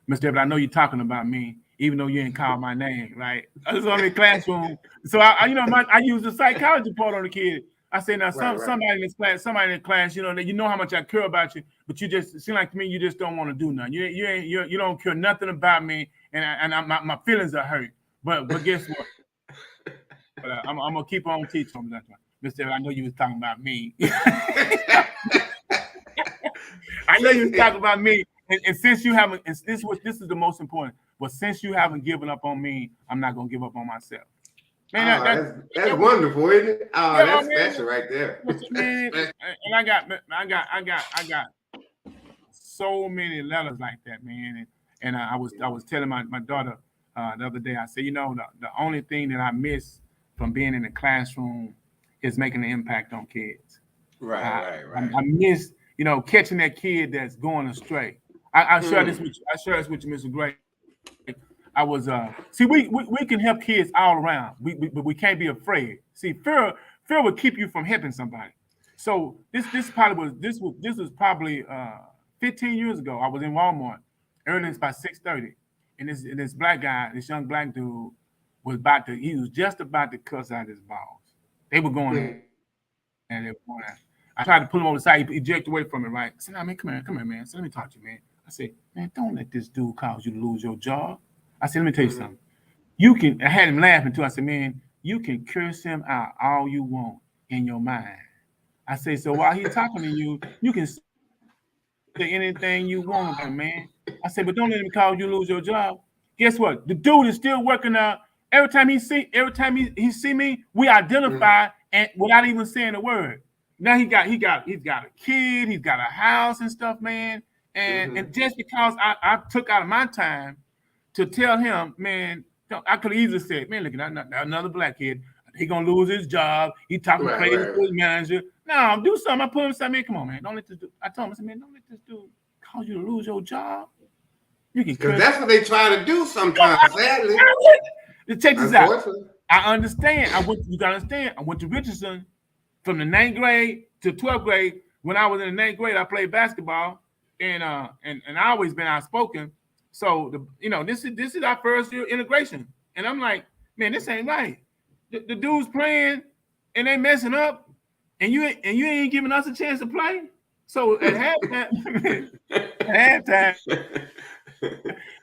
"Mr. Everett, I know you're talking about me, even though you ain't called my name, right?" I was in the classroom, so I used the psychology part on the kid. I say now, somebody in the class, you know how much I care about you, but you just seem like to me you just don't want to do nothing. You don't care nothing about me, and my feelings are hurt. But guess what? But I'm gonna keep on teaching them. Mr. I know you was talking about me. I know you was talking about me, and since you haven't, and this is the most important. But since you haven't given up on me, I'm not gonna give up on myself. Man, that's wonderful, isn't it? Oh, yeah, that's special right there. Man, and I got so many letters like that, man. And I was telling my daughter the other day. I said, the only thing that I miss from being in the classroom is making an impact on kids. Right. I miss catching that kid that's going astray. I share this with you, Mr. Gray. I was see we can help kids all around. But we can't be afraid. See, fear will keep you from helping somebody. So this was probably 15 years ago. I was in Walmart early by 6:30, and this black guy, this young black dude, was just about to cuss out his balls. They were going in, and they were going out. I tried to pull him over the side. He ejected away from it. Right? I said, "No, man, come here, man. So let me talk to you, man." I said, "Man, don't let this dude cause you to lose your job." I said, "Let me tell you something. I had him laughing too. I said, "Man, you can curse him out all you want in your mind." I said, "So while he's talking to you, you can say anything you want about him, man." I said, "But don't let him cause you lose your job." Guess what? The dude is still working out. Every time he see me, we identify and without even saying a word. Now he got a kid, he's got a house and stuff, man. And just because I took out of my time to tell him, man, I could have easily said, "Man, look at another black kid. He gonna lose his job. He talking crazy to his manager." No, do something. I put him aside, man. Come on, man. Don't let this dude. I told him, I said, "Man, don't let this dude cause you to lose your job." You can. Because that's what they try to do sometimes. Sadly. Check this out. I understand. You gotta understand. I went to Richardson from the 9th grade to 12th grade. When I was in the 9th grade, I played basketball, and I always been outspoken. So this is our first year integration, and I'm like, man, this ain't right. The dude's playing, and they messing up, and you ain't giving us a chance to play. So at halftime,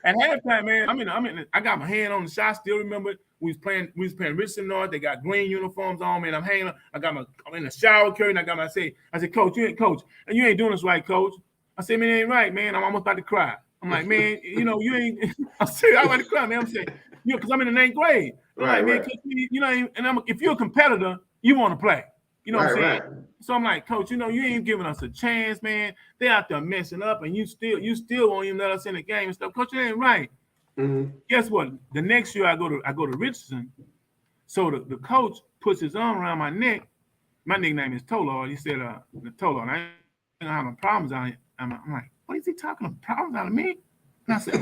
At halftime, man, I got my hand on the shot. Still remember we was playing Richardson North. They got green uniforms on, man. I'm in the shower curtain. I said, Coach, and you ain't doing this right, Coach. I said, man, it ain't right, man. I'm almost about to cry. I'm like, man, you ain't. I said, I'm about to cry, man. I'm saying, because I'm in the 9th grade. I'm like, man, Coach, if you're a competitor, you want to play. You know what I'm saying? Right. So I'm like, Coach, you ain't giving us a chance, man. They out there messing up, and you still won't even let us in the game and stuff. Coach, it ain't right. Mm-hmm. Guess what? The next year I go to Richardson. So the coach puts his arm around my neck. My nickname is Tolard. He said, the Tolard. I ain't having problems out here. I'm like, what is he talking about? Problems out of me? And I said,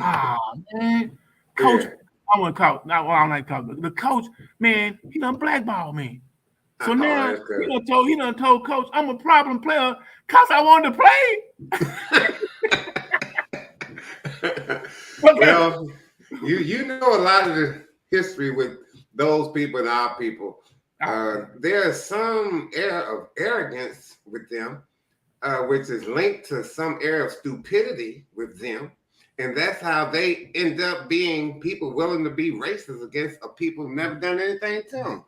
man, Coach, I want to call. Now, I don't like talking. The coach, man, he done blackballed me. So now he done told Coach I'm a problem player because I wanted to play. Well, you know a lot of the history with those people and our people. There's some air of arrogance with them, which is linked to some air of stupidity with them. And that's how they end up being people willing to be racist against a people who've never done anything to them.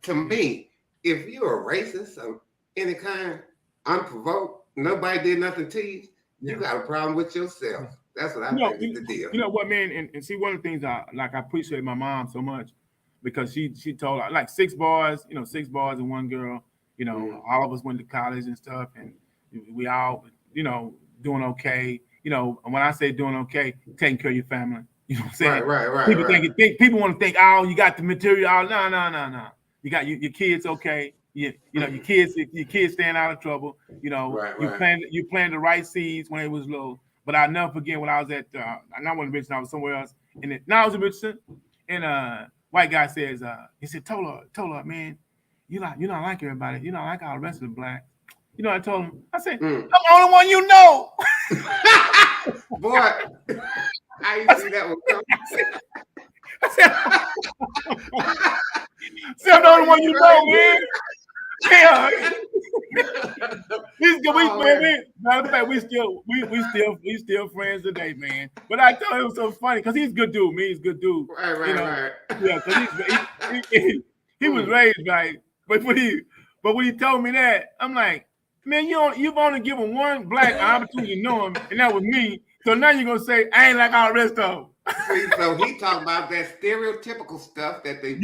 To me, if you're a racist of any kind, unprovoked, nobody did nothing to you, you got a problem with yourself. That's what I think is the deal. You know what, man? And see, one of the things I appreciate my mom so much because she told like 6 boys, 6 boys and 1 girl. All of us went to college and stuff, and we all, doing okay. When I say doing okay, taking care of your family. You know what I'm saying? Right. People want to think, oh, you got the material. Oh, no. You got your kids okay. Your kids staying out of trouble. You planted the right seeds when it was low. But I'll never forget when I was at I wasn't in Richardson, I was somewhere else. Now I was in Richardson, and white guy says, he said, Tola, man, you don't like everybody. You don't like all the rest of the black. I told him, I said, I'm the only one you know. Boy, I used to see that one come. I said, I'm the only one you know, man. Yeah. Matter of fact, we still friends today, man. But I thought it was so funny because he's a good dude, man. He's a good dude. Right. Yeah, because he was raised right. But when he told me that, I'm like, man, you've only given one black opportunity to know him, and that was me. So now you're gonna say I ain't like all the rest of them. So he talked about that stereotypical stuff that they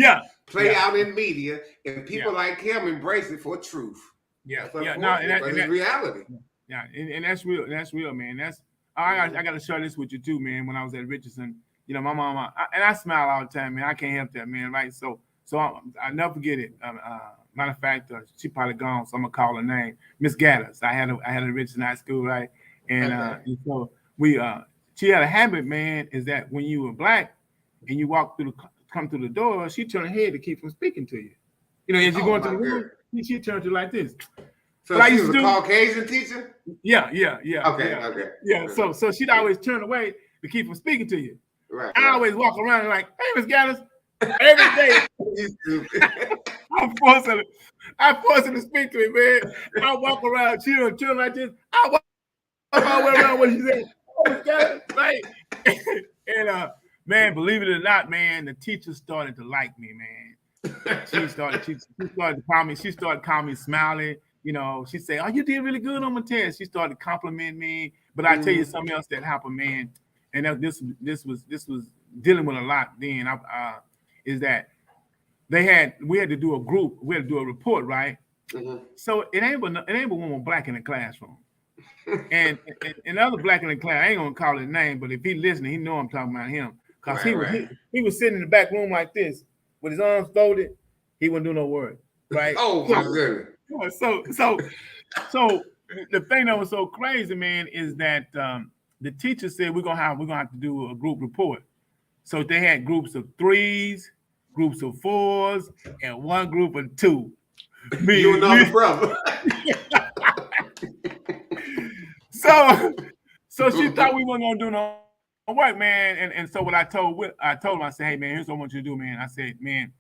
play out in media, and people like him embrace it for truth. It's reality. Yeah, and that's real. That's real, man. I got to share this with you too, man. When I was at Richardson, my mom, and I smile all the time, man. I can't help that, man. Right? So I never forget it. Matter of fact, she probably gone, so I'm gonna call her name, Miss Gaddis. I had a Richardson High School, right? And and so she had a habit, man, is that when you were black and you come through the door, she turned her head to keep from speaking to you. As you're going to the room, she turned to like this. So she was a Caucasian teacher? Yeah. Okay. Yeah. So she'd always turn away to keep from speaking to you. Right. I always walk around and like, hey, Miss Gaddis, every day. I force her to speak to me, man. I walk around, chill like this. I walk all the way around what she said. Right. And man, believe it or not, man, the teacher started to like me, man. She started to call me. She started calling me Smiley. She said, "Oh, you did really good on my test." She started complimenting me. But I tell you something else that happened, man. And this was dealing with a lot then. Is that we had to do a group. We had to do a report, right? Mm-hmm. So it ain't but one more black in the classroom. And other black in the class, I ain't gonna call his name, but if he listening, he know I'm talking about him. Because he was sitting in the back room like this with his arms folded. He wouldn't do no work, right? Oh my goodness. So the thing that was so crazy, man, is that the teacher said we're gonna have to do a group report. So they had groups of 3s, groups of 4s, and one group of 2. You and another brother. So she thought we weren't gonna do no work, man. And so what I told him, I said, hey man, here's what I want you to do, man. I said, man,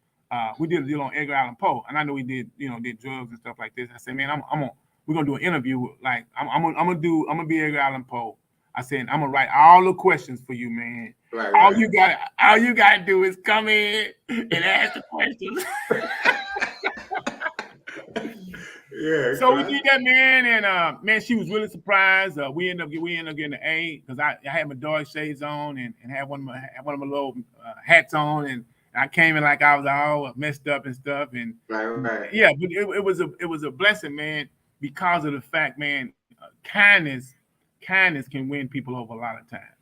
we did a deal on Edgar Allan Poe, and I know we did drugs and stuff like this. I said, man, we're gonna do an interview. Like I'm gonna be Edgar Allan Poe. I said, I'm gonna write all the questions for you, man. Right, All right. you gotta do is come in and ask the questions. Yeah. So we did that, man, and man, she was really surprised. We ended up getting an A because I had my dog shades on and had one of my little hats on, and I came in like I was all messed up and stuff. And Right. yeah, but it was a blessing, man, because of the fact, man, kindness can win people over a lot of times.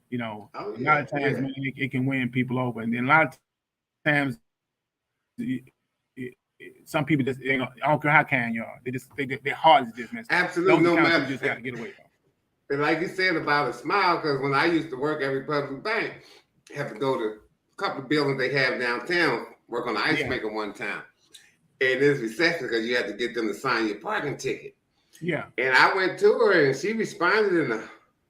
You know, a lot of times, man, it can win people over, and then a lot of times. Some people just, I don't care how kind you are, their heart is just messed up. Absolutely, no matter. You just got to get away from. And like you said about a smile, because when I used to work at Republic Bank, I have to go to a couple of buildings they have downtown, work on the ice maker one time. And there's reception because you had to get them to sign your parking ticket. Yeah. And I went to her and she responded in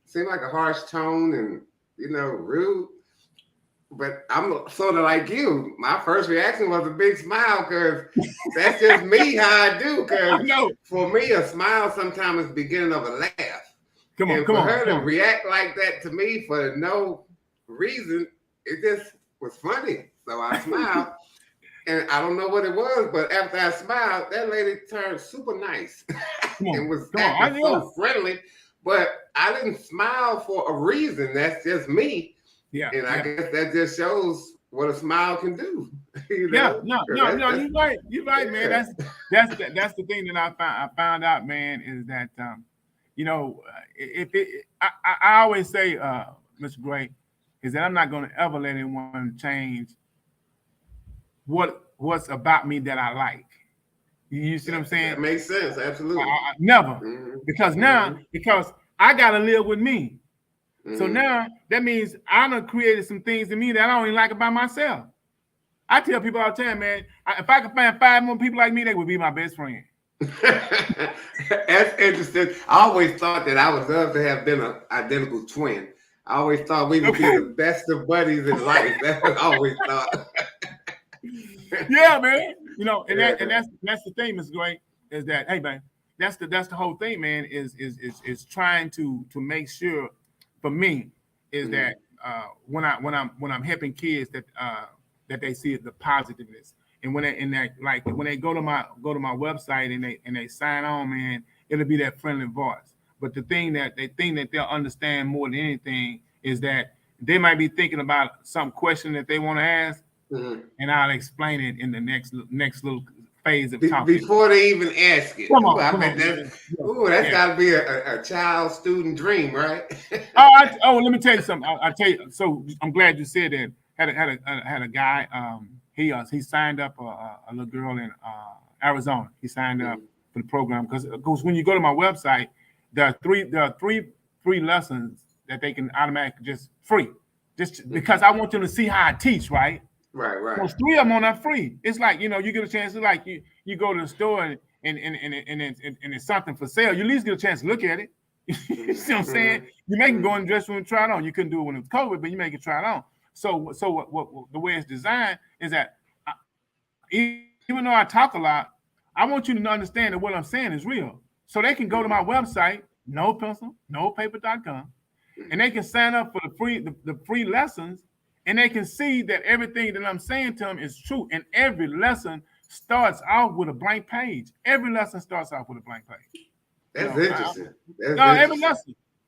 seemed like a harsh tone and, rude. But I'm sort of like you. My first reaction was a big smile because that's just me how I do. Because for me, a smile sometimes is the beginning of a laugh. Come on. For her to react like that to me for no reason, it just was funny. So I smiled. And I don't know what it was, but after I smiled, that lady turned super nice and was acting so friendly. But I didn't smile for a reason. That's just me. Yeah, and I guess that just shows what a smile can do. No, you're right. You're right, man. That's the thing that I found out, man, is that I always say, Mr. Gray, is that I'm not going to ever let anyone change what's about me that I like. You see what I'm saying? That makes sense. Absolutely. Never, because I got to live with me. So now that means I done created some things in me that I don't even like about myself. I tell people all the time, man, if I could find 5 more people like me, they would be my best friend. That's interesting. I always thought that I would love to have been an identical twin. I always thought we would be the best of buddies in life. That's what I always thought. Yeah, man. That's the thing, Mr. Gray, is that, hey, man, that's the whole thing, man, is trying to make sure. For me, is that when I'm helping kids that they see the positiveness, and when they go to my website and they sign on, man, it'll be that friendly voice. But the thing that they'll understand more than anything is that they might be thinking about some question that they want to ask, and I'll explain it in the next little phase of talking. Before they even ask it. That's got to be a child student dream, right? Let me tell you something. I tell you. So I'm glad you said that. Had a guy. He signed up a little girl in Arizona. He signed up for the program because when you go to my website, there are three free lessons that they can automatically just free, just because I want them to see how I teach, right? Right. Those 3 of them are not free. It's like, you get a chance to, like, you go to the store and it's something for sale. You at least get a chance to look at it. You see what I'm saying? You make them go in the dressing room and try it on. You couldn't do it when it was COVID, but you make it try it on. So what the way it's designed is that even though I talk a lot, I want you to understand that what I'm saying is real. So they can go to my website, nopencil.nopaper.com, and they can sign up for the free lessons. And they can see that everything that I'm saying to them is true. And every lesson starts off with a blank page. Every lesson starts off with a blank page. That's interesting.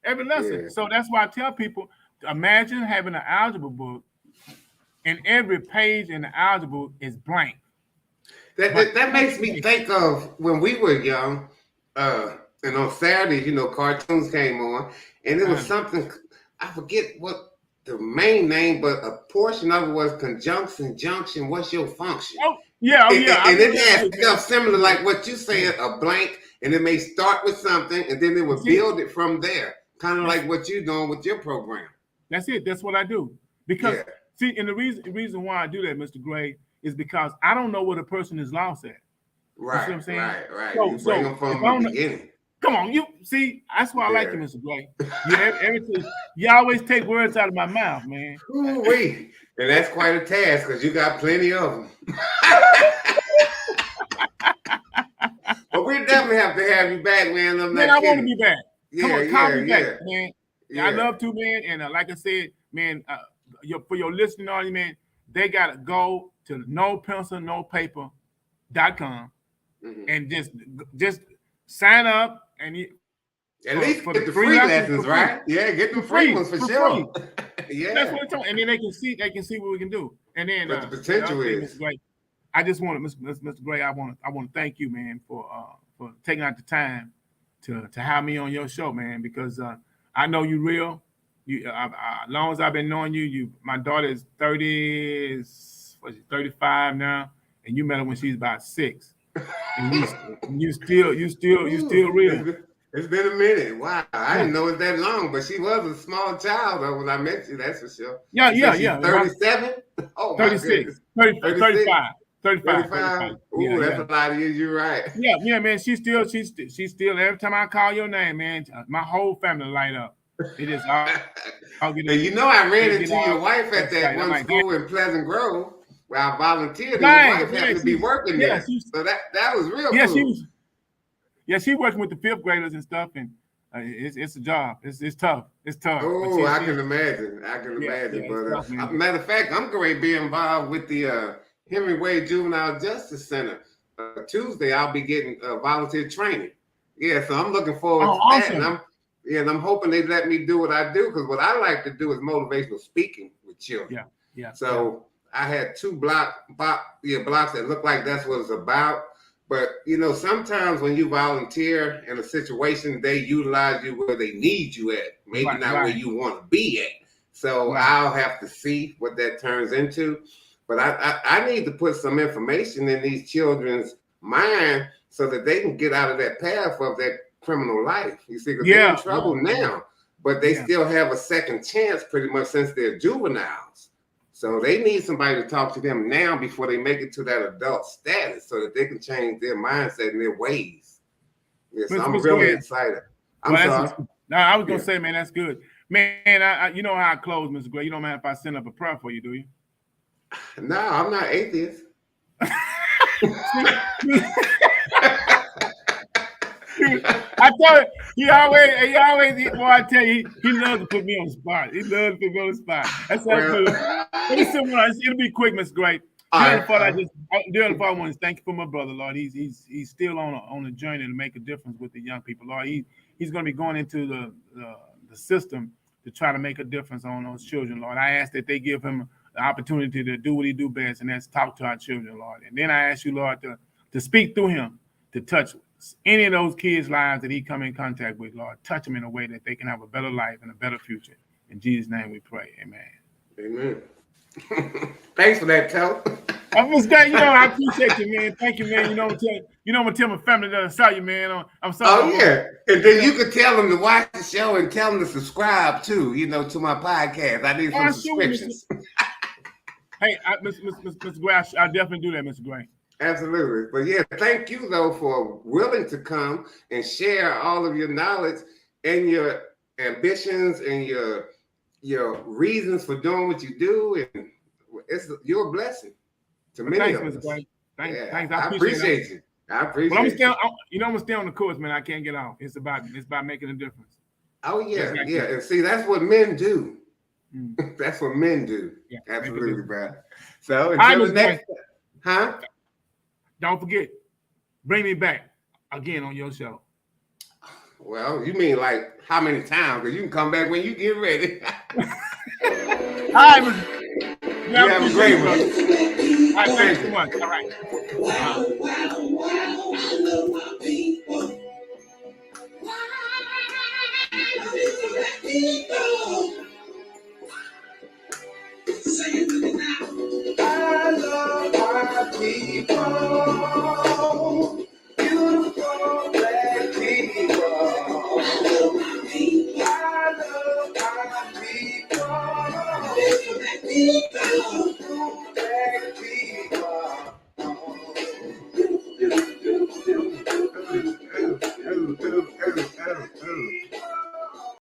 Every lesson. Yeah. So that's why I tell people, imagine having an algebra book and every page in the algebra book is blank. That makes me think of when we were young, and on Saturdays, cartoons came on, and it was something, I forget what the main name, but a portion of it was conjunction, junction, what's your function? Oh, yeah. And it has stuff similar like what you said, a blank, and it may start with something, and then it will build it from there, kind of like what you're doing with your program. That's it. That's what I do. Because, see, and the reason why I do that, Mr. Gray, is because I don't know what a person is lost at. Right, you know what I'm saying? Right. You bring them from the beginning. Come on, you see, that's why I like you, Mr. Gray. You always take words out of my mouth, man. Ooh-wee. And that's quite a task because you got plenty of them. But we definitely have to have you back, man. I want to be back. Come on, call me back, man. I love to, man. And like I said, man, for your listening audience, man, they gotta go to nopencilnopaper.com and just sign up and at least get the free lessons, right? Yeah, get the free ones for sure. Yeah, that's what it's talking. And then they can see what we can do. And then what the potential is. I just want to, Mr. Gray, I want to thank you, man, for taking out the time to have me on your show, man, because I know you real. As long as I've been knowing you, my daughter is 35 now, and you met her when she was about 6. And you still real. It's been a minute. Wow, I didn't know it that long, but she was a small child though when I met you. That's for sure. Yeah. 37. Oh, 36, 35. 35. Ooh, that's a lot of years. You're right. Yeah, man. She's still. Every time I call your name, man, my whole family light up. It is. And you know, I ran into your wife at that one school in Pleasant Grove where I volunteered. And your wife happened to be working there, so that was real cool. She working with the 5th graders and stuff, and it's a job. It's tough. It's tough. Oh, I can imagine. But matter of fact, I'm going to be involved with the Henry Wade Juvenile Justice Center. Tuesday, I'll be getting volunteer training. Yeah, so I'm looking forward to that. Awesome. And I'm hoping they let me do what I do, because what I like to do is motivational speaking with children. Yeah. So I had 2 blocks that look like that's what it's about. But, you know, sometimes when you volunteer in a situation, they utilize you where they need you at, maybe not where you want to be at. So I'll have to see what that turns into. But I need to put some information in these children's mind so that they can get out of that path of that criminal life. You see, because they're in trouble now, but they still have a second chance pretty much since they're juveniles. So they need somebody to talk to them now before they make it to that adult status so that they can change their mindset and their ways. Yes, I'm really excited. I'm sorry. No, I was going to say, man, that's good. Man, you know how I close, Mr. Gray. You don't mind if I send up a prayer for you, do you? No, I'm not atheist. I tell you, he always, boy, I tell you, he loves to put me on the spot. That's good. It'll be quick, Mr. Gray. Dear Father, I want to thank you for my brother, Lord. He's still on a journey to make a difference with the young people, Lord. He's going to be going into the system to try to make a difference on those children, Lord. I ask that they give him the opportunity to do what he do best, and that's talk to our children, Lord. And then I ask you, Lord, to speak through him, to touch any of those kids' lives that he come in contact with, Lord. Touch them in a way that they can have a better life and a better future. In Jesus' name we pray. Amen. Amen. Thanks for that, Tel. I'm just saying, I appreciate you, man. Thank you, man. I'm gonna tell my family that I saw you, man. I'm sorry. Oh, yeah. And then you could tell them to watch the show and tell them to subscribe too, to my podcast. I need some subscriptions. Hey, Mr. Gray, I definitely do that, Mr. Gray. Absolutely. But yeah, thank you though for willing to come and share all of your knowledge and your ambitions and your reasons for doing what you do, and you're a blessing to many of us. Thanks. I appreciate you. I appreciate I'm gonna stay on the course, man. I can't get off. It's about making a difference. Oh yeah, and see, that's what men do. That's what men do. Yeah, absolutely, brother. So until the next, Don't forget, bring me back again on your show. Well, you mean like how many times? Because you can come back when you get ready. All right, you have a great one. All right, thanks so much. All right. I love my people.